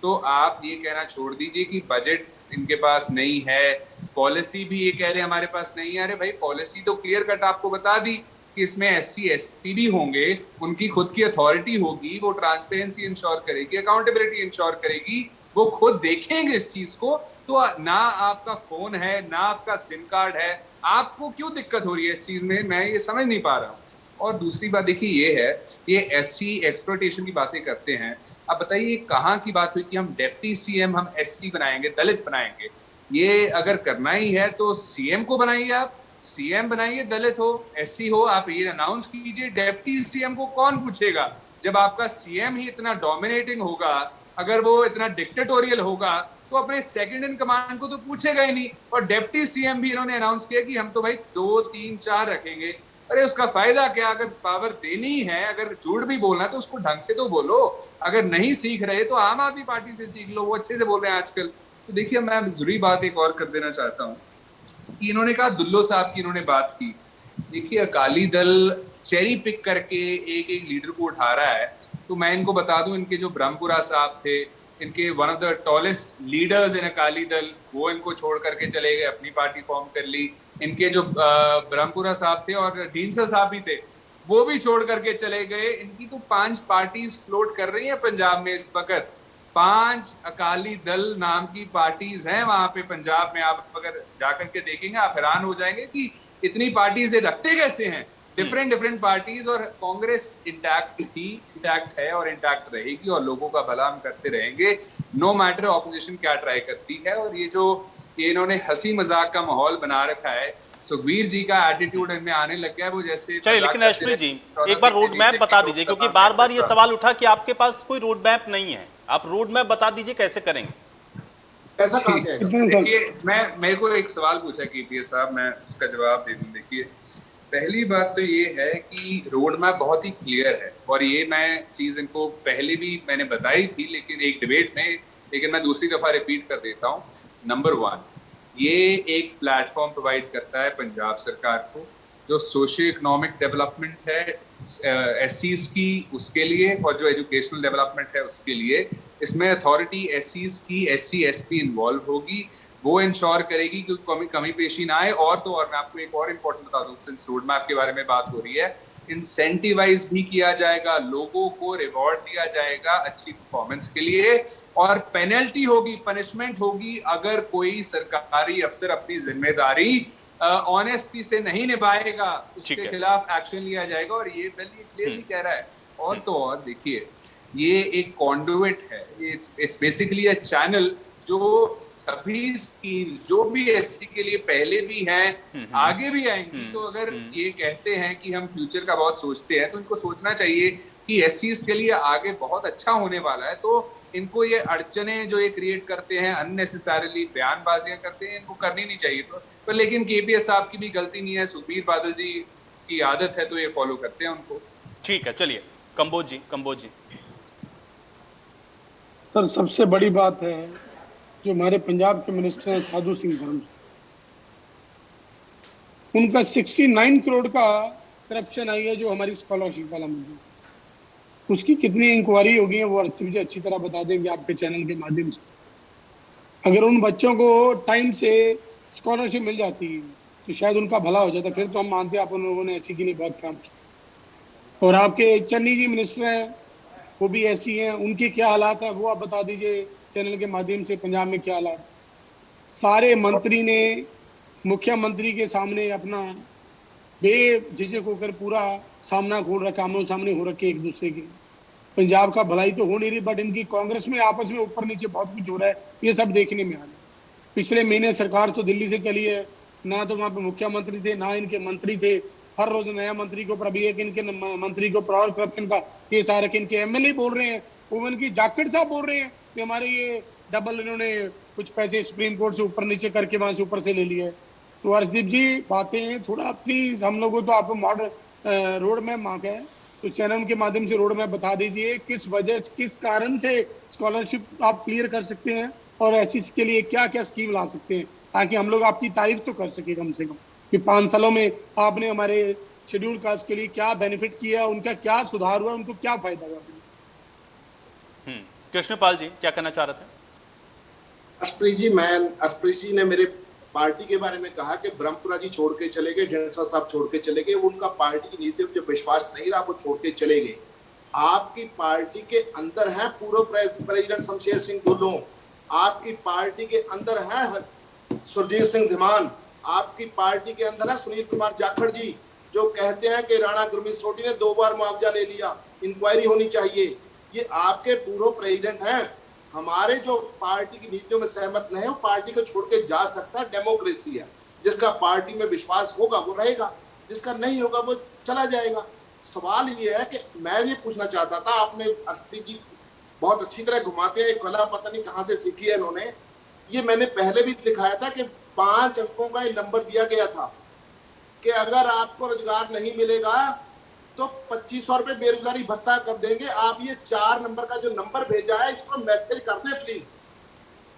तो आप ये कहना छोड़ दीजिए कि बजट इनके पास नहीं है, पॉलिसी भी ये कह रहे हैं हमारे पास नहीं है। अरे भाई पॉलिसी तो क्लियर कट आपको बता दी कि इसमें एससी एसपी भी होंगे, उनकी खुद की अथॉरिटी होगी, वो ट्रांसपेरेंसी इंश्योर करेगी, अकाउंटेबिलिटी इंश्योर करेगी, वो खुद देखेंगे इस चीज को। तो ना आपका फोन है, ना आपका सिम कार्ड है, आपको क्यों दिक्कत हो रही है इस चीज में, मैं ये समझ नहीं पा रहा हूँ। और दूसरी बात देखिए ये है, ये एससी एक्सप्लॉयटेशन की बातें करते हैं। अब बताइए कहाँ की बात हुई कि हम डेप्टी सीएम हम एससी बनाएंगे, दलित बनाएंगे। ये अगर करना ही है तो सीएम को बनाइए, आप सीएम बनाइए, दलित हो एससी हो, आप ये अनाउंस कीजिए। डेप्टी सीएम को कौन पूछेगा जब आपका सीएम ही इतना डोमिनेटिंग होगा, अगर वो इतना डिक्टेटोरियल होगा तो अपने सेकंड इन कमांड को तो पूछेगा ही नहीं। और डेप्टी सीएम भी इन्होंने अनाउंस किया कि हम तो भाई 2, 3, 4 रखेंगे। अरे उसका फायदा क्या, अगर पावर देनी है, अगर झूठ भी बोलना है तो उसको ढंग से तो बोलो। अगर नहीं सीख रहे तो आम आदमी पार्टी से सीख लो, वो अच्छे से बोल रहे हैं आजकल। तो देखिए मैं जरूरी बात एक और कर देना चाहता हूँ कि इन्होंने कहा दुल्लो साहब की इन्होंने बात की। देखिए अकाली दल चेरी पिक करके एक लीडर को उठा रहा है। तो मैं इनको बता दूं, इनके जो ब्रह्मपुरा साहब थे, इनके one of the tallest leaders in Akali Dal, वो इनको छोड़ करके चले गए, अपनी पार्टी फॉर्म कर ली। इनके जो ब्रह्मपुरा साहब थे और ढींसा साहब भी थे, वो भी छोड़ करके चले गए। इनकी तो 5 पार्टीज फ्लोट कर रही हैं पंजाब में इस वक्त। 5 अकाली दल नाम की पार्टीज हैं वहां पे पंजाब में। आप अगर जाकर के देखेंगे आप हैरान हो जाएंगे कि इतनी पार्टीज रखते कैसे हैं, डिफरेंट पार्टीज। और कांग्रेस इंटैक्ट थी, इंटैक्ट है और इंटैक्ट रहेगी, और लोगों का भला हम करते रहेंगे नो मैटर ऑपोजिशन क्या ट्राई करती है। और ये इन्होंने हंसी मजाक का माहौल बना रखा है। सुखबीर जी का एटीट्यूड इनमें आने लग गया है, वो जैसे चलिए। लेकिन अश्विनी जी एक बार रोड मैप बता दीजिए, क्योंकि बार बार ये सवाल उठा कि आपके पास कोई रोड मैप नहीं है। आप रोड मैप बता दीजिए कैसे करेंगे। ऐसा कहां से आएगा? देखिए, मेरे को एक सवाल पूछा केपीएस साहब, मैं उसका जवाब दे दूं। देखिए, पहली बात तो ये है कि रोड मैप बहुत ही क्लियर है, और ये मैं चीज इनको पहले भी मैंने बताई थी लेकिन एक डिबेट में, लेकिन मैं दूसरी दफा रिपीट कर देता हूँ। नंबर 1, ये एक प्लेटफॉर्म प्रोवाइड करता है पंजाब सरकार को, जो सोशियो इकोनॉमिक डेवलपमेंट है एससीज की उसके लिए, और जो एजुकेशनल डेवलपमेंट है उसके लिए। इसमें अथॉरिटी एससीज की SC SP इन्वॉल्व होगी, वो इंश्योर करेगी कि कमी पेशी ना आए। और तो और मैं आपको एक और इम्पोर्टेंट बता दूं, सिंस रोड मैप के बारे में बात हो रही है, इंसेंटिवाइज भी किया जाएगा, लोगों को रिवॉर्ड दिया जाएगा अच्छी परफॉर्मेंस के लिए, और पेनल्टी होगी, पनिशमेंट होगी अगर कोई सरकारी अफसर अपनी जिम्मेदारी ऑनेस्टी से नहीं निभाएगा, उसके खिलाफ एक्शन लिया जाएगा। और ये बिल ये क्लियरली कह रहा है। और तो और देखिए, ये एक कॉन्डुइट है, इट्स बेसिकली अ चैनल जो सभी स्कीम्स जो भी एससी के लिए पहले भी हैं आगे भी आएंगी। तो अगर ये कहते हैं कि हम फ्यूचर का बहुत सोचते हैं, तो इनको सोचना चाहिए कि एससी के लिए आगे बहुत अच्छा होने वाला है। तो इनको ये अड़चने जो ये क्रिएट करते हैं, अननेसेसरीली बयानबाजियां करते हैं, इनको करनी नहीं चाहिए। पर लेकिन केपीएस साहब की भी गलती नहीं है, सुखबीर बादल जी की आदत है तो ये फॉलो करते हैं उनको। ठीक है, चलिए कंबोज जी। सर, सबसे बड़ी बात है जो हमारे पंजाब के मिनिस्टर हैं साधु सिंह धर्म, उनका 69 करोड़ का करप्शन आई है जो हमारी स्कॉलरशिप वाला मुद्दा, उसकी कितनी इंक्वायरी होगी है वो मुझे अच्छी तरह बता देंगे आपके चैनल के माध्यम से। अगर उन बच्चों को टाइम से स्कॉलरशिप मिल जाती है तो शायद उनका भला हो जाता, फिर तो हम मानते हैं आप उन लोगों ने ऐसी के लिए बहुत काम किया। और आपके चन्नी जी मिनिस्टर हैं, वो भी ऐसी हैं, उनके क्या हालात है वो आप बता दीजिए चैनल के माध्यम से। पंजाब में क्या हालात, सारे मंत्री ने मुख्यमंत्री के सामने अपना बेझिझक होकर पूरा सामना खोल रखा, आमो सामने हो रखे एक दूसरे के। पंजाब का भलाई तो हो नहीं रही, बट इनकी कांग्रेस में आपस में ऊपर नीचे बहुत कुछ हो रहा है, ये सब देखने में आ रहा है। पिछले महीने सरकार तो दिल्ली से चली है, ना तो वहां पे मुख्यमंत्री थे ना इनके मंत्री थे, हर रोज नया मंत्री के ऊपर, अभी एक इनके मंत्री को और करप्शन का केस आ रखे, इनके एमएलए बोल रहे हैं, वो इनकी जाकेट साहब बोल रहे हैं कि हमारे ये डबल इन्होंने कुछ पैसे सुप्रीम कोर्ट से ऊपर नीचे करके वहां से ऊपर से ले लिए। तो हर्षदीप जी बातें थोड़ा प्लीज, हम लोगों तो आप मॉडर्न रोड मैप मांग है तो चैनल के माध्यम से रोड मैप बता दीजिए, किस वजह से किस कारण से स्कॉलरशिप आप क्लियर कर सकते हैं और एससी के लिए क्या क्या स्कीम ला सकते हैं, ताकि हम लोग आपकी तारीफ तो कर सके कम से कम कि 5 सालों में आपने हमारे शेड्यूल कास्ट के लिए क्या बेनिफिट किया, उनका क्या सुधार हुआ, उनको क्या फायदा हुआ। कृष्णपाल जी क्या कहना चाह रहे थे? अर्शप्रीत जी ने मेरे पार्टी के बारे में कहा कि ब्रह्मपुरा जी छोड़ के चले गए, ढेंसा साहब छोड़ के चले गए, उनका पार्टी की नीति पर विश्वास नहीं रहा, वो छोड़ के चले गए। आपकी पार्टी के अंदर है पूर्व प्रेसिडेंट शमशेर सिंह ढिल्लों, आपकी पार्टी के अंदर है सुरजीत सिंह धीमान, आपकी पार्टी के अंदर है सुनील कुमार जाखड़ जी, जो कहते हैं कि राणा गुरमीत सोढी ने 2 बार मुआवजा ले लिया, इंक्वायरी होनी चाहिए। ये आपके पूर्व प्रेसिडेंट हैं। हमारे जो पार्टी की नीतियों में सहमत नहीं है वो पार्टी को छोड़ के जा सकता है, डेमोक्रेसी है। जिसका पार्टी में विश्वास होगा वो रहेगा, जिसका नहीं होगा वो चला जाएगा। सवाल ये है कि मैं ये पूछना चाहता था, आपने अर्शप्रीत जी बहुत अच्छी तरह घुमाते हैं, कला पता नहीं कहाँ से सीखी है इन्होंने। ये मैंने पहले भी दिखाया था कि 5 अंकों का नंबर दिया गया था कि अगर आपको रोजगार नहीं मिलेगा तो 2500 रुपए बेरोजगारी भत्ता कर देंगे। आप ये 4 नंबर का जो नंबर भेजा है इसको मैसेज कर दें प्लीज,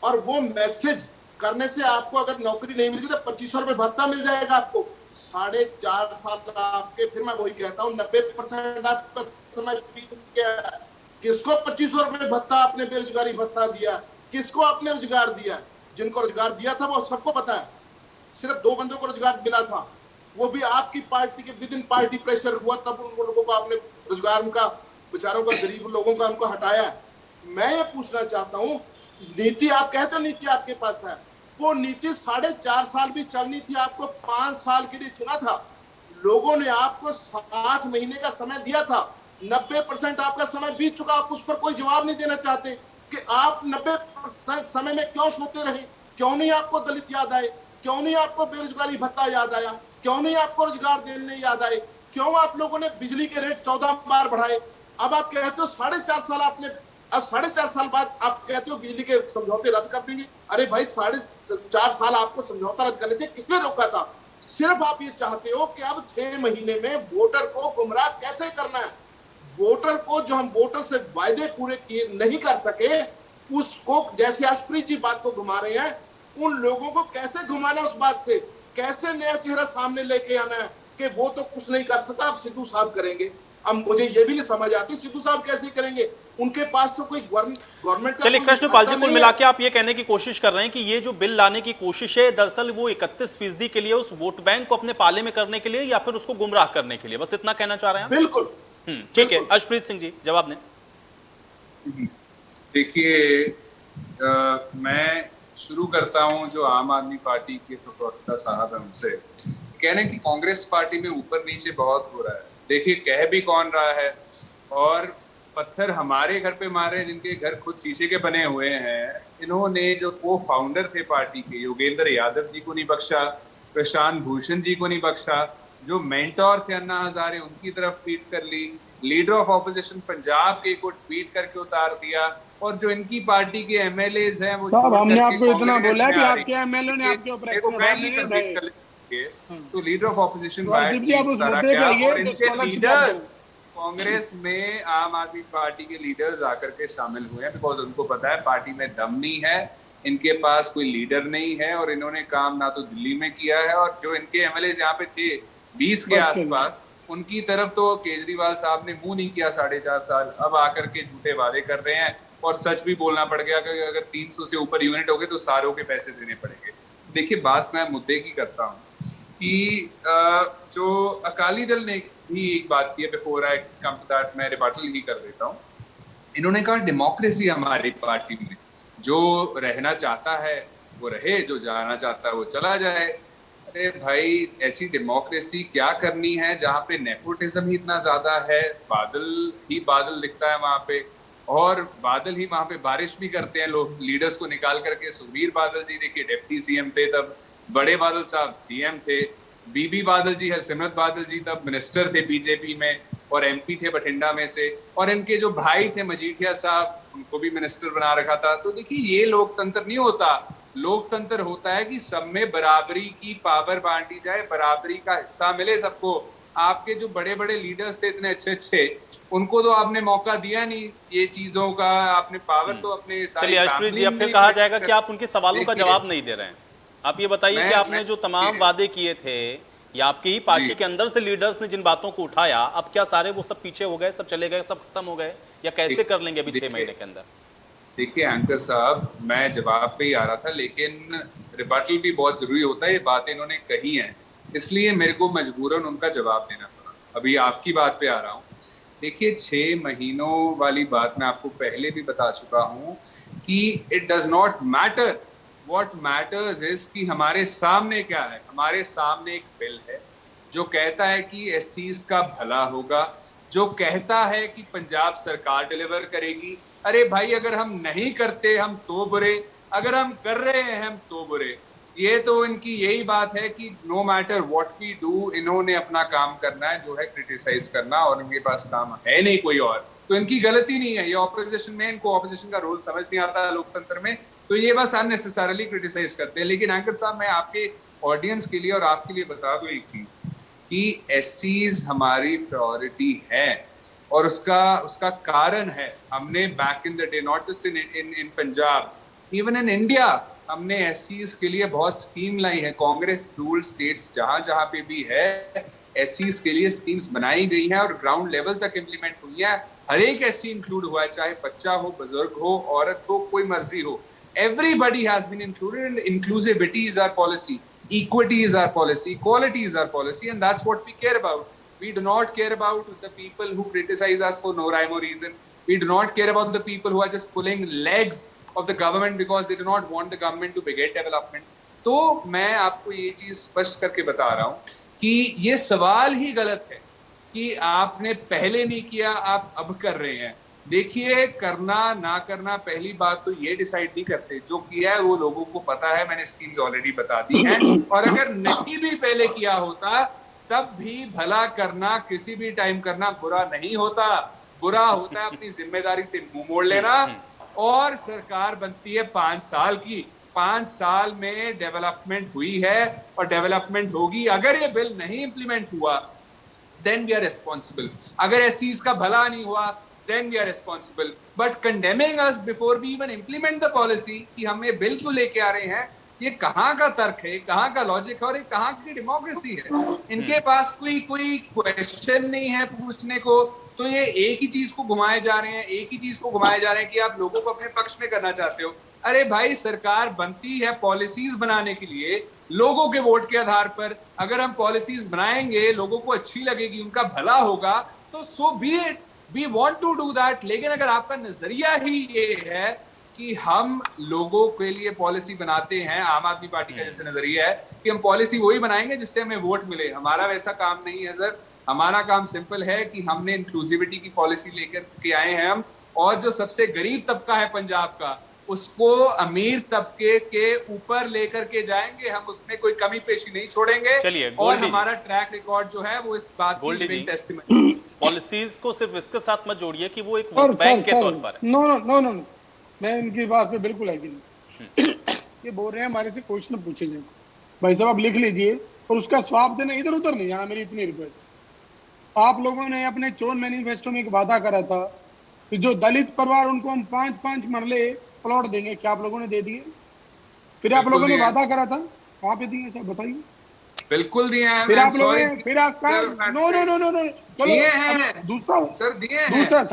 और वो मैसेज करने से आपको अगर नौकरी नहीं मिलेगी तो 2500 रुपए भत्ता मिल जाएगा आपको। 4.5 साल आपके, फिर मैं वही कहता हूँ 90% आपका समय बीत गया, किसको 2500 रुपए भत्ता, आपने बेरोजगारी भत्ता दिया? किसको आपने रोजगार दिया? जिनको रोजगार दिया था वो सबको पता है। सिर्फ 2 बंदों को रोजगार मिला था, वो भी आपकी पार्टी के विद इन पार्टी प्रेशर हुआ, तब उन लोगों को आपने रोजगार, उनका बेचारों का, गरीब लोगों का उनको हटाया। मैं ये पूछना चाहता हूँ, नीति आप कहते हो नीति आपके पास है, वो नीति 4.5 साल भी चलनी थी, आपको 5 साल के लिए चुना था। लोगों ने आपको 60 महीने का समय दिया था, 90% आपका समय बीत चुका, आप उस पर कोई जवाब नहीं देना चाहते कि आप 90% समय में क्यों सोते रहे? क्यों नहीं आपको दलित याद आए? क्यों नहीं आपको बेरोजगारी भत्ता याद आया? क्यों नहीं आपको रोजगार देने याद आए? क्यों आप लोगों ने बिजली के रेट 14 बार बढ़ाए? अब आप कहते हो 4.5 साल आपने, अब 4.5 साल बाद आप कहते हो बिजली के समझौते रद्द कर देंगे। अरे भाई, 4.5 साल आपको समझौता रद्द करने से किसने रोका था? सिर्फ आप ये चाहते हो कि अब 6 महीने में वोटर को गुमराह कैसे करना है। वोटर को, जो हम वोटर से वायदे पूरे किए नहीं कर सके, उसको, जैसे हर्षप्रीत जी बात को घुमा रहे हैं, उन लोगों को कैसे घुमाना, उस बात से कैसे नया चेहरा सामने लेके आना है कि वो तो कुछ नहीं कर सकता, अब सिद्धू साहब करेंगे। अब मुझे ये भी नहीं समझ आती सिद्धू साहब कैसे करेंगे, उनके पास तो कोई गवर्नमेंट का। चलिए कृष्णपाल जी, कुल मिला के आप ये कहने की कोशिश कर रहे हैं कि ये जो बिल लाने की कोशिश है, दरअसल वो 31% के लिए, उस वोट बैंक को अपने पाले में करने के लिए, या फिर उसको गुमराह करने के लिए, बस इतना कहना चाह रहे हैं? बिल्कुल। ठीक है, हर्षप्रीत सिंह जी जवाब दें। देखिए, मैं शुरू करता हूं जो आम आदमी पार्टी के प्रवक्ता साहब हैं उनसे। कह रहे हैं कि कांग्रेस पार्टी में ऊपर नीचे बहुत हो रहा है। देखिए, कह भी कौन रहा है, और पत्थर हमारे घर पे मारे जिनके घर खुद शीशे के बने हुए हैं। इन्होंने जो को फाउंडर थे पार्टी के, योगेंद्र यादव जी को नहीं बख्शा, प्रशांत भूषण जी को नहीं बख्शा, जो मेंटोर थे अन्ना हजारे उनकी तरफ ट्वीट कर ली, लीडर ऑफ ऑपोजिशन पंजाब के को ट्वीट करके उतार दिया, और जो इनकी पार्टी के एमएलएज हैं वो साहब, हमने आपको इतना बोला है कि आपके एमएलए ने आपके ऊपर एक्शन नहीं उठाए, तो leader of opposition leaders Congress में आम आदमी पार्टी के लीडर्स आकर के शामिल हुए हैं, बिकॉज उनको पता है पार्टी में दम नहीं है, इनके पास कोई लीडर नहीं है, और इन्होंने काम ना तो दिल्ली में किया है, और जो इनके एमएलए यहाँ पे थे 20 के आसपास, उनकी तरफ तो केजरीवाल साहब ने मुंह नहीं किया 4.5 साल। अब आकर के झूठे वादे कर रहे हैं, और सच भी बोलना पड़ गया कि अगर 300 से ऊपर यूनिट हो गए तो सारों के पैसे देने पड़ेंगे। देखिए, बात मैं मुद्दे की करता हूँ कि जो अकाली दल ने भी एक बात की है, before I come to that मैं रिबटल ही कर देता हूँ। इन्होंने कहा डेमोक्रेसी हमारी पार्टी में, जो रहना चाहता है वो रहे, जो जाना चाहता है वो चला जाए। अरे भाई, ऐसी डेमोक्रेसी क्या करनी है जहाँ पे नेपोटिज्म ही इतना ज्यादा है, बादल ही बादल दिखता है वहां पे, और बादल ही वहां पे बारिश भी करते हैं लोग लीडर्स को निकाल करके। सुखबीर बादल जी देखिए डिप्टी सीएम थे तब, बड़े बादल साहब सीएम थे, बीबी बादल जी है, सिमरत बादल जी तब मिनिस्टर थे बीजेपी में और एमपी थे बठिंडा में से, और इनके जो भाई थे मजीठिया साहब, उनको भी मिनिस्टर बना रखा था। तो देखिए, ये लोकतंत्र नहीं होता। लोकतंत्र होता है कि सब में बराबरी की पावर बांटी जाए, बराबरी का हिस्सा मिले सबको। आपके जो बड़े बड़े लीडर्स थे इतने अच्छे अच्छे, उनको तो आपने मौका दिया नहीं ये चीजों का, आपने पावर तो अपने। चलिए हर्षप्रीत जी, अब फिर कहा जाएगा कि आप उनके सवालों का जवाब नहीं दे रहे हैं। आप ये बताइए कि आपने जो तमाम वादे किए थे, या आपकी ही पार्टी के अंदर से लीडर्स ने जिन बातों को उठाया, अब क्या सारे वो सब पीछे हो गए, सब चले गए, सब खत्म हो गए, या कैसे कर लेंगे अभी 6 महीने के अंदर? देखिए एंकर साहब, मैं जवाब पे ही आ रहा था, लेकिन रिबटल भी बहुत जरूरी होता है। ये बातें इन्होंने कही हैं, इसलिए मेरे को मजबूरन उनका जवाब देना पड़ा। अभी आपकी बात पे आ रहा हूँ। देखिए, 6 महीनों वाली बात मैं आपको पहले भी बता चुका हूँ कि it does not matter. What matters is कि हमारे सामने क्या है। हमारे सामने एक बिल है जो कहता है कि एससीज का भला होगा, जो कहता है कि पंजाब सरकार डिलीवर करेगी। अरे भाई, अगर हम नहीं करते हम तो बुरे, अगर हम कर रहे हैं हम तो बुरे। ये तो इनकी यही बात है कि no matter what we do, इन्होंने अपना काम करना है जो है क्रिटिसाइज करना, और इनके पास काम है नहीं कोई और। तो इनकी गलती नहीं है, ये ऑपोजिशन में, इनको ऑपोजिशन का रोल समझ नहीं आता लोकतंत्र में, तो ये बस अननेसेसरली क्रिटिसाइज करते हैं। लेकिन एंकर साहब, मैं आपके ऑडियंस के लिए और आपके लिए बता दूं एक चीज कि एससीज हमारी प्रायोरिटी है, और उसका कारण है, हमने back in the day, not just in Punjab, even in India, हमने एससीज के लिए बहुत स्कीम लाई है। कांग्रेस रूल स्टेट्स जहां जहां पे भी है, एससीज के लिए स्कीम्स बनाई गई हैं और ग्राउंड लेवल तक इम्प्लीमेंट हुई है। हर एक एससी इंक्लूड हुआ है, चाहे बच्चा हो, बुजुर्ग हो, औरत हो, कोई मर्जी हो. Everybody has been included, and inclusivity is our policy. Equity is our policy. Equality is our policy, and that's what we care about. We do not care about the people who criticize us for no rhyme or reason. We do not care about the people who are just pulling legs of the government because they do not want the government to beget development. तो मैं आपको ये चीज स्पष्ट करके बता रहा हूँ कि ये सवाल ही गलत है कि आपने पहले नहीं किया, आप अब कर रहे हैं. देखिए, करना ना करना पहली बात तो ये डिसाइड नहीं करते, जो किया है वो लोगों को पता है, मैंने स्कीम्स ऑलरेडी बता दी हैं. और अगर नहीं भी पहले किया होता तब भी भला करना, किसी भी टाइम करना बुरा नहीं होता. बुरा होता है अपनी जिम्मेदारी से मुंह मोड़ लेना. और सरकार बनती है 5 साल की, 5 साल में डेवलपमेंट हुई है और डेवलपमेंट होगी. अगर ये बिल नहीं इंप्लीमेंट हुआ then we are responsible. अगर इस चीज का भला नहीं हुआ then we are responsible. But condemning us before we even implement the policy कि हम ये बिल क्यों लेके आ रहे हैं, ये कहाँ का तर्क है, कहाँ का लॉजिक है और ये कहाँ की डेमोक्रेसी है. इनके पास कोई क्वेश्चन नहीं है पूछने को, तो ये एक ही चीज को घुमाए जा रहे हैं कि आप लोगों को अपने पक्ष में करना चाहते हो. अरे भाई, सरकार बनती है पॉलिसीज बनाने के लिए, लोगों के वोट के आधार पर. अगर हम पॉलिसीज बनाएंगे, लोगों को अच्छी लगेगी, उनका भला होगा, तो so be it, we want to do that. लेकिन अगर आपका नजरिया ही ये है कि हम लोगों के लिए पॉलिसी बनाते हैं, आम आदमी पार्टी का जैसे नजरिया है कि हम पॉलिसी वही बनाएंगे जिससे हमें वोट मिले, हमारा वैसा काम नहीं है सर. हमारा काम सिंपल है कि हमने इंक्लूसिविटी की पॉलिसी लेकर के आए हैं हम, और जो सबसे गरीब तबका है पंजाब का, उसको अमीर तबके के ऊपर लेकर के जाएंगे. हम उसमें कोई कमी पेशी नहीं छोड़ेंगे. चलिए, और हमारा ट्रैक रिकॉर्ड जो है वो इस बात की टेस्टिमनी. पॉलिसीज को सिर्फ इसके साथ मत जोड़िए कि वो एक वोट बैंक के तौर पर है. नो, मैं इनकी बात पे बिल्कुल एग्री नहीं. ये बोल रहे हैं हमारे से क्वेश्चन पूछे जाए, भाई साहब आप लिख लीजिए और उसका जवाब देना, इधर उधर नहीं जाना. मेरी इतनी रिक्वेस्ट. आप लोगों ने अपने चोन मैनिफेस्टो में एक वादा करा था कि जो दलित परिवार उनको हम 5-5 मरले प्लॉट देंगे, क्या आप लोगों ने दे दिए? फिर आप लोगों ने वादा करा था, कहाँ पे दिए सर बताइए? बिल्कुल दिए हैं. फिर आप लोगों ने फिर आप नो चलो दूसरा सर दिए हैं. दूसरा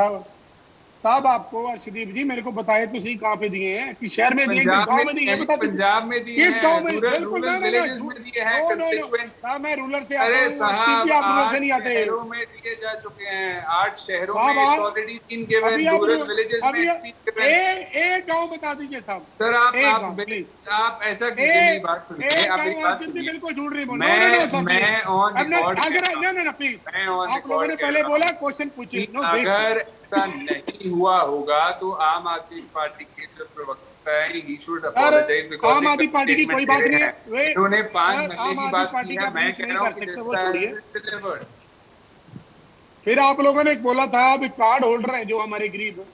साहब आपको अर्शदीप जी मेरे को बताए तो सही कहाँ पे दिए हैं, कि शहर में दिए, किस गांव में दिए, बता दीजिए. पंजाब में दिए हैं, किस गांव में? बिल्कुल विलेजेस में दिए हैं, कंस्टिट्यूएंट्स. मैं रूरल से आता हूं, अरे साहब, आप रूरल से नहीं आते. शहरों में दिए जा चुके हैं, 8 शहरों में ऑलरेडी 3 गिवन, रूरल विलेजेस में एक गांव बता दीजिए साहब. सर आप ऐसा कीजिए, मेरी बात सुनिए, आप मेरी बात सुनिए. बिल्कुल झूठ नहीं बोल. मैं ऑन रिकॉर्ड, आप लोगों ने पहले बोला क्वेश्चन पूछिए. अगर ऐसा नहीं हुआ होगा तो आम आदमी पार्टी के जो प्रवक्ता है, he should apologize because आम आदमी पार्टी की कोई बात नहीं है. उन्होंने 5 महीने की बात की है. मैं कह रहा हूं कि फिर आप लोगों ने बोला था अभी कार्ड होल्डर है जो हमारे गरीब,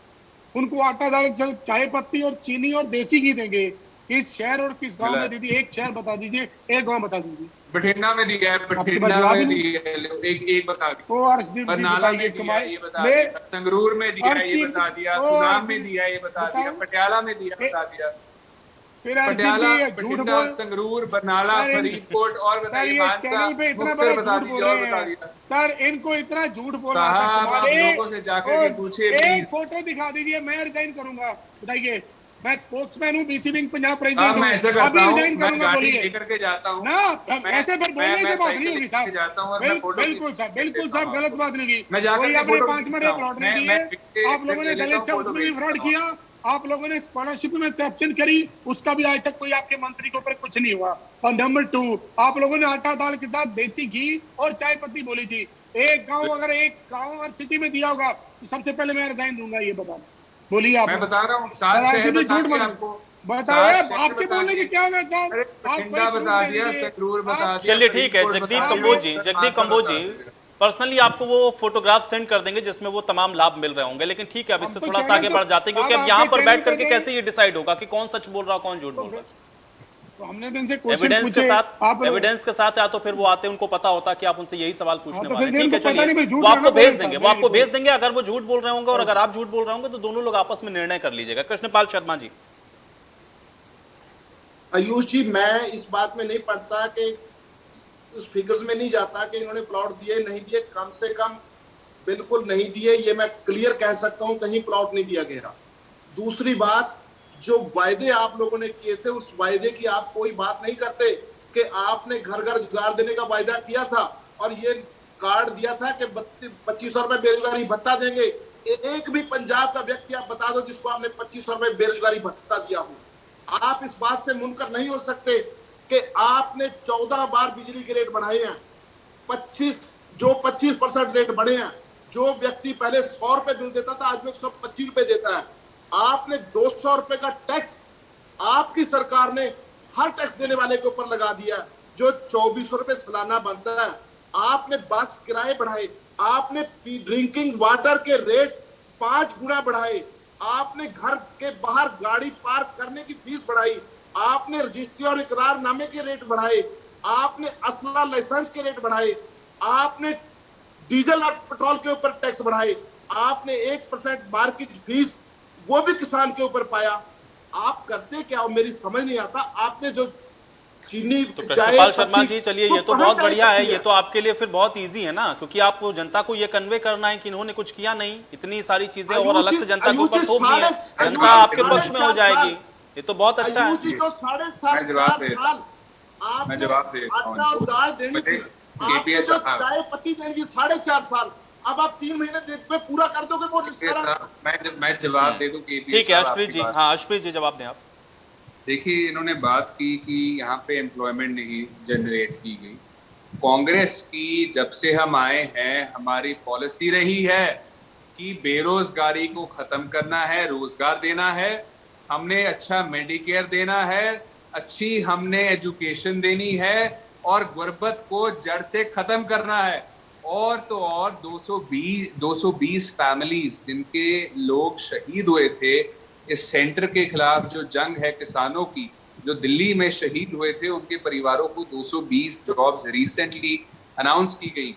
उनको आटा दाल, चाय पत्ती और चीनी और देसी घी देंगे. किस शहर और किस गांव में दीदी? एक शहर बता दीजिए, एक गांव बता दीजिए. बठिंडा में दिया है, बठिंडा में दिया है, एक बता दिया. बरनाला में दिया है, ये बता दिया. संगरूर में दिया है, ये बता दिया. सुनाम में दिया है, ये बता दिया. पटियाला में दिया, बता दिया. पटियाला, बठिंडा, संगरूर, बरनाला, फरीदकोट और बताइए मानसा, मुक्तसर बता दीजिए और बता दिया. सर इनको इतना झूठ बोला साहब, आप लोगों से जाकर के पूछिए. एक फोटो दिखा दीजिए, मैं रिजाइन करूंगा. बताइए, मैं स्पोक्समैन हूँ बीसी विंग पंजाब प्रेसिडेंट हूँ, अभी रिजाइन करूंगा. बोलिए लेकर के जाता हूँ ना, ऐसे पर बोलने से बात नहीं होगी साहब. बिल्कुल साहब, गलत बात नहीं होगी. कोई अपने 5 महीने प्लॉट नहीं दिए. आप लोगों ने दलित से उसमें भी फ्रॉड किया. आप लोगों ने स्कॉलरशिप में करप्शन करी, उसका भी आज तक कोई आपके मंत्री के ऊपर कुछ नहीं हुआ. और नंबर 2, आप लोगों ने आटा दाल के साथ देसी घी और चाय पत्ती बोली थी. एक गाँव, अगर एक गाँव और सिटी में दिया होगा तो सबसे पहले मैं रिजाइन दूंगा. ये बताओ, बोलिए आप. मैं बता रहा हूँ 7 शहर बता दिया आपको. बताइए, आपके बोलने से क्या होगा साहब? बठिंडा बता दिया, संगरूर बता दिया. चलिए ठीक है. जगदीप कंबोज जी पर्सनली आपको वो फोटोग्राफ सेंड कर देंगे जिसमें वो तमाम लाभ मिल रहे होंगे. लेकिन ठीक है, अब इससे थोड़ा सा आगे बढ़ जाते हैं, क्योंकि अब यहाँ पर बैठ करके कैसे ये डिसाइड होगा कि कौन सच बोल रहा है, कौन झूठ बोल रहा है. तो हमने तो इनसे एविडेंस के साथ या तो फिर वो आते, उनको पता होता कि आप उनसे यही सवाल पूछने वाले हैं. ठीक है, चलिए, वो आपको भेज देंगे. अगर वो झूठ बोल रहे होंगे और अगर आप झूठ बोल रहे होंगे तो दोनों लोग आपस में निर्णय कर लीजिएगा. कृष्णपाल शर्मा जी. आयुष जी, मैं इस बात में नहीं पड़ता कि उस फिगर्स में नहीं जाता कि इन्होंने प्लॉट दिए नहीं दिए. कम से कम बिल्कुल नहीं दिए, ये मैं क्लियर कह सकता हूं, कहीं प्लॉट नहीं दिया गया। दूसरी बात, जो वायदे आप लोगों ने किए थे उस वायदे की आप कोई बात नहीं करते कि आपने घर घर रोजगार देने का वायदा किया था और ये कार्ड दिया था कि 2500 रुपए बेरोजगारी भत्ता देंगे। एक भी पंजाब का व्यक्ति आप बता दो जिसको आपने 2500 रुपए बेरोजगारी भत्ता दिया हो। आप इस बात से मुनकर नहीं हो सकते कि आपने 14 बार बिजली के रेट बढ़ाए हैं, 25% रेट बढ़े हैं। जो व्यक्ति पहले 100 रुपए बिल देता था आज वो 125 रुपए देता है। आपने 200 रुपए का टैक्स आपकी सरकार ने हर टैक्स देने वाले के ऊपर लगा दिया, जो 2400 रुपए सालाना बनता है। आपने बस किराए बढ़ाए, आपने ड्रिंकिंग वाटर के रेट 5 गुना बढ़ाए, आपने घर के बाहर गाड़ी पार्क करने की फीस बढ़ाई, आपने रजिस्ट्री और इकरारनामे के रेट बढ़ाए, आपने असला लाइसेंस के रेट बढ़ाए, आपने डीजल और पेट्रोल के ऊपर टैक्स बढ़ाए, आपने 1% मार्केट फीस वो भी किसान के ऊपर पाया। आप करते क्या हो मेरी समझ नहीं आता। आपने जो चीनी, तो कृष्णपाल शर्मा जी, चलिए ये तो बहुत बढ़िया है, ये तो आपके लिए फिर बहुत इजी है ना, क्योंकि आपको जनता को ये कन्वे करना है कि इन्होंने कुछ किया नहीं, इतनी सारी चीजें और अलग से जनता के ऊपर थोप दी है, जनता आपके पक्ष में हो जाएगी। ये तो बहुत अच्छा है। मैं जवाब दे दाल देनी थी, केपीएस चाय पत्ती देनी थी 4.5 साल, अब आप 3 महीने में पूरा कर दोगे वो। मैं जवाब दे दूं। ठीक है अशप्रीत जी, हाँ अशप्रीत जी जवाब दें आप। देखिए, इन्होंने बात की कि यहाँ पे एम्प्लॉयमेंट नहीं जनरेट की गई। कांग्रेस की जब से हम आए हैं हमारी पॉलिसी रही है कि बेरोजगारी को खत्म करना है, रोजगार देना है, हमने अच्छा मेडिकेयर देना है, अच्छी हमने एजुकेशन देनी है और गुर्बत को जड़ से खत्म करना है। और तो और 220 फैमिलीज जिनके लोग शहीद हुए थे इस सेंटर के खिलाफ, जो जंग है किसानों की, जो दिल्ली में शहीद हुए थे, उनके परिवारों को 220 जॉब्स रिसेंटली अनाउंस की गई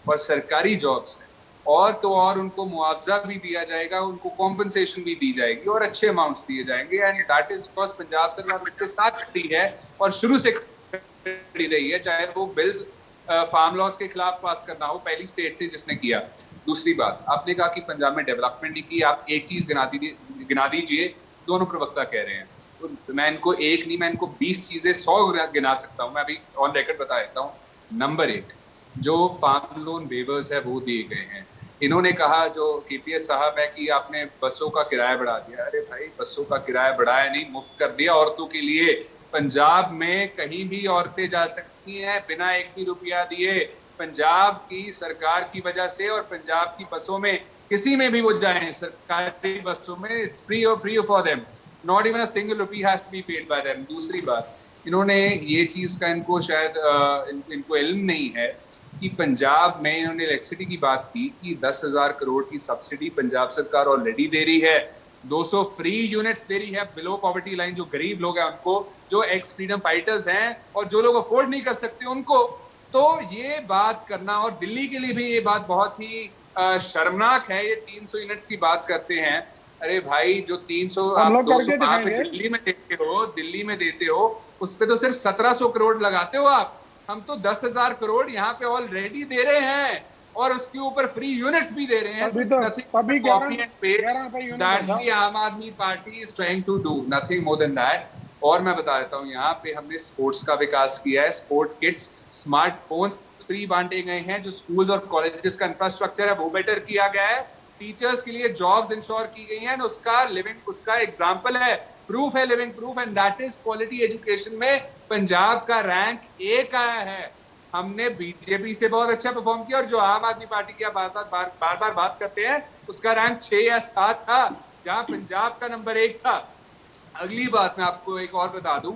और सरकारी जॉब्स हैं। और तो और उनको मुआवजा भी दिया जाएगा, उनको कॉम्पनसेशन भी दी जाएगी और अच्छे अमाउंट्स दिए जाएंगे। And that is because Punjab सरकार उनके साथ खड़ी है और शुरू से खड़ी रही है, चाहे वो बिल्स फार्म लॉस के खिलाफ पास करना हो, पहली स्टेट थी जिसने किया। दूसरी बात, आपने कहा कि पंजाब में डेवलपमेंट नहीं की, आप एक चीज गिना दीजिए, दोनों प्रवक्ता कह रहे हैं, तो मैं इनको एक नहीं, मैं इनको 20 चीजें 100 गिना सकता हूं। मैं अभी ऑन रिकॉर्ड बता देता हूं। नंबर 1, जो फार्म लोन वेवर्स है वो दिए गए हैं। इन्होंने कहा, जो केपीएस साहब है, कि आपने बसों का किराया बढ़ा दिया। अरे भाई, बसों का किराया बढ़ाया नहीं, मुफ्त कर दिया औरतों के लिए। पंजाब में कहीं भी औरतें जा सकती हैं बिना एक भी रुपया दिए, पंजाब की सरकार की वजह से। और पंजाब की बसों में किसी में भी वो जाएं, सरकारी बसों में, it's free for them, not even a single rupee has to be paid by them. दूसरी बात, इन्होंने ये चीज का इनको शायद इनको इल्म नहीं है कि पंजाब में, इन्होंने इलेक्ट्रिसिटी की बात की कि 10,000 करोड़ की सब्सिडी पंजाब सरकार ऑलरेडी दे रही है, 200 फ्री यूनिट्स दे रही है बिलो पॉवर्टी लाइन, जो गरीब लोग हैं उनको, जो एक्स फ्रीडम फाइटर्स हैं और जो लोग अफोर्ड नहीं कर सकते उनको। तो ये बात करना, और दिल्ली के लिए भी ये बात बहुत ही शर्मनाक है। ये 300 यूनिट्स की बात करते हैं। अरे भाई, जो 300 आप 200 दिल्ली में देते हो, उस पर तो सिर्फ 1700 करोड़ लगाते हो आप। हम तो 10,000 करोड़ यहाँ पे ऑलरेडी दे रहे हैं और उसके ऊपर फ्री यूनिट्स भी दे रहे हैं। Aam Aadmi Party is trying to do nothing more than that. और मैं बता देता हूँ, यहाँ पे हमने स्पोर्ट्स का विकास किया है, स्पोर्ट किट्स, स्मार्टफोन्स फ्री बांटे गए हैं, जो स्कूल्स और कॉलेजेस का इंफ्रास्ट्रक्चर है वो बेटर किया गया है, टीचर्स के लिए जॉब्स इंश्योर की गई हैं, उसका एग्जाम्पल है, प्रूफ है, living proof, and that is quality education में पंजाब का रैंक 1 आया है। हमने बीजेपी से बहुत अच्छा परफॉर्म किया, और जो आम आदमी पार्टी की बार बार बात करते हैं, उसका रैंक 6 या 7 था, जहां पंजाब का नंबर 1 था। अगली बात मैं आपको एक और बता दूं,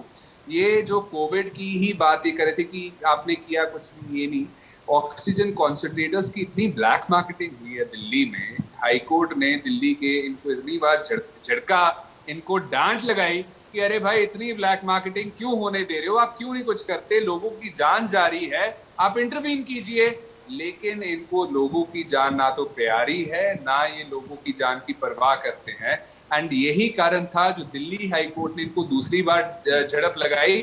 ये जो कोविड की ही बात ही कर रहे थे कि आपने किया कुछ नहीं, ये नहीं, ऑक्सीजन कॉन्सेंट्रेटर्स की इतनी ब्लैक मार्केटिंग हुई है दिल्ली में, हाई कोर्ट ने दिल्ली के इनको इतनी बार झड़का, इनको डांट लगाई कि अरे भाई, इतनी ब्लैक मार्केटिंग क्यों होने दे रहे हो, आप क्यों नहीं कुछ करते, लोगों की जान जा रही है, आप इंटरवीन कीजिए। लेकिन इनको लोगों की जान ना तो प्यारी है, ना ये लोगों की जान की परवाह करते हैं। एंड यही कारण था जो दिल्ली हाई कोर्ट ने इनको दूसरी बार झड़प लगाई,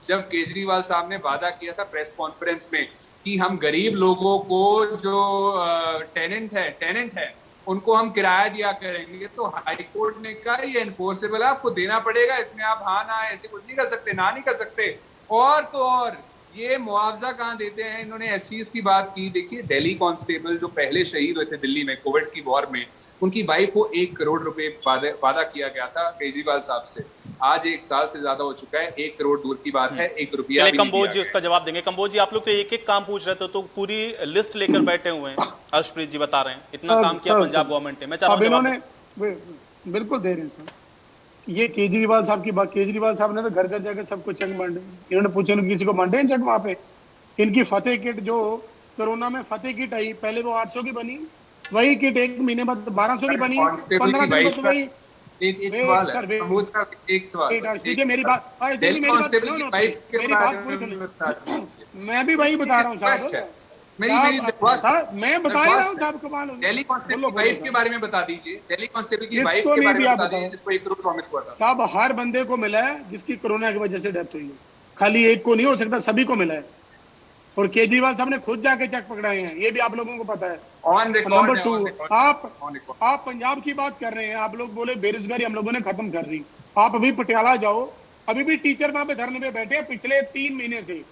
जब केजरीवाल साहब ने वादा किया था प्रेस कॉन्फ्रेंस में कि हम गरीब लोगों को जो टेनेंट है उनको हम किराया दिया करेंगे, तो हाई कोर्ट ने कहा ये एनफोर्सेबल है, आपको देना पड़ेगा, इसमें आप हाँ ना ऐसे कुछ नहीं कर सकते, ना नहीं कर सकते। और तो और ये मुआवजा कहाँ देते हैं, इन्होंने एससीज की बात की। देखिए दिल्ली कांस्टेबल जो पहले शहीद हुए थे दिल्ली में कोविड की वॉर में, उनकी वाइफ को 1 करोड़ रुपए वादा किया गया था केजरीवाल साहब से। आज 1 साल से ज्यादा हो चुका है, 1 करोड़ दूर की बात है, 1 रुपया भी कंबोज जी उसका जवाब देंगे। कंबोज जी, आप लोग तो एक एक काम पूछ रहे थे, तो पूरी लिस्ट लेकर बैठे हुए हैं। हर्षप्रीत जी बता रहे हैं इतना काम किया पंजाब गवर्नमेंट ने। मैं चाह रहा हूं बिल्कुल दे रहे हैं सर। ये केजरीवाल साहब की बात, केजरीवाल साहब ने तो घर घर जाकर सबको चेक बांटे। इन्होंने पूछे किसी को बांटे हैं चेक वहां पे? इनकी फतेह किट जो कोरोना में फतेह किट आई, पहले वो 800 की बनी, वही किट 1 महीने बाद 1200 की बनी, 15 दिन बाद वही। एक सवाल है, एक सवाल, देखिए मेरी बात, मेरी बात पूरी, मैं भी वही बता रहा हूँ साहब, मेरी मैं बता रहा हूँ साहब। कमाल दिल्ली कांस्टेबल की वाइफ के बारे में बता दीजिए, दिल्ली कांस्टेबल की वाइफ के बारे में बता दीजिए जिसको 1 करोड़ प्रॉमिस हुआ था। साहब हर बंदे को मिला है जिसकी कोरोना की वजह से डेथ हुई है, खाली एक को नहीं हो सकता, सभी को मिला है। और केजरीवाल साहब ने खुद जाके चेक पकड़ाए हैं, ये भी आप लोगों को पता है। नंबर 2, आप पंजाब की बात कर रहे हैं, आप लोग बोले बेरोजगारी हम लोगों ने खत्म कर दी। आप अभी पटियाला जाओ, अभी भी टीचर वहां पे धरने पे बैठे हैं पिछले 3 महीने से,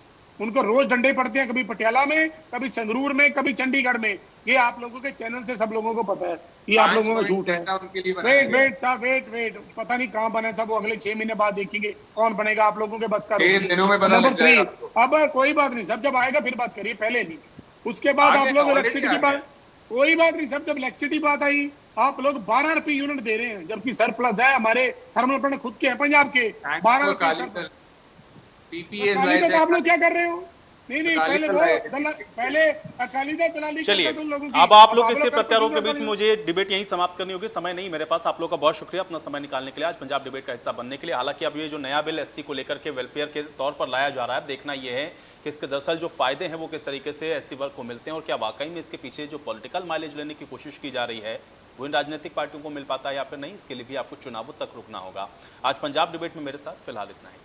उनको रोज डंडे पड़ते हैं, कभी पटियाला में, कभी संगरूर में, कभी चंडीगढ़ में। ये आप लोगों के चैनल से सब लोगों को पता है, ये आप लोगों का झूठ है। वेट साहब, वेट, पता नहीं कहाँ बने सब, वो अगले 6 महीने बाद देखेंगे कौन बनेगा, आप लोगों के बस का। नंबर 3, अब कोई बात नहीं, सब जब आएगा फिर बात करिए, पहले नहीं। उसके बाद आप लोग इलेक्ट्रिसिटी की बात, कोई बात नहीं, सब जब इलेक्ट्रिसिटी बात आई, आप लोग 12 रुपए यूनिट दे रहे हैं, जबकि सरप्लस है हमारे थर्मल प्लांट खुद के हैं पंजाब के, 12 रुपए। आप लोग क्या कर रहे हो? नहीं, पहले अकाली दल दलाली। चलिए, अब आप लोग इसी प्रत्यारोप के बीच मुझे डिबेट यहीं समाप्त करनी होगी, समय नहीं मेरे पास। आप लोगों का बहुत शुक्रिया अपना समय निकालने के लिए, आज पंजाब डिबेट का हिस्सा बनने के लिए। हालांकि अब ये जो नया बिल एससी को लेकर के वेलफेयर के तौर पर लाया जा रहा है, देखना ये है कि इसके दरअसल जो फायदे हैं वो किस तरीके से एससी वर्ग को मिलते हैं, और क्या वाकई में इसके पीछे जो पॉलिटिकल माइलेज लेने की कोशिश की जा रही है वो इन राजनीतिक पार्टियों को मिल पाता है या फिर नहीं, इसके लिए भी आपको चुनावों तक रुकना होगा। आज पंजाब डिबेट में मेरे साथ फिलहाल इतना ही।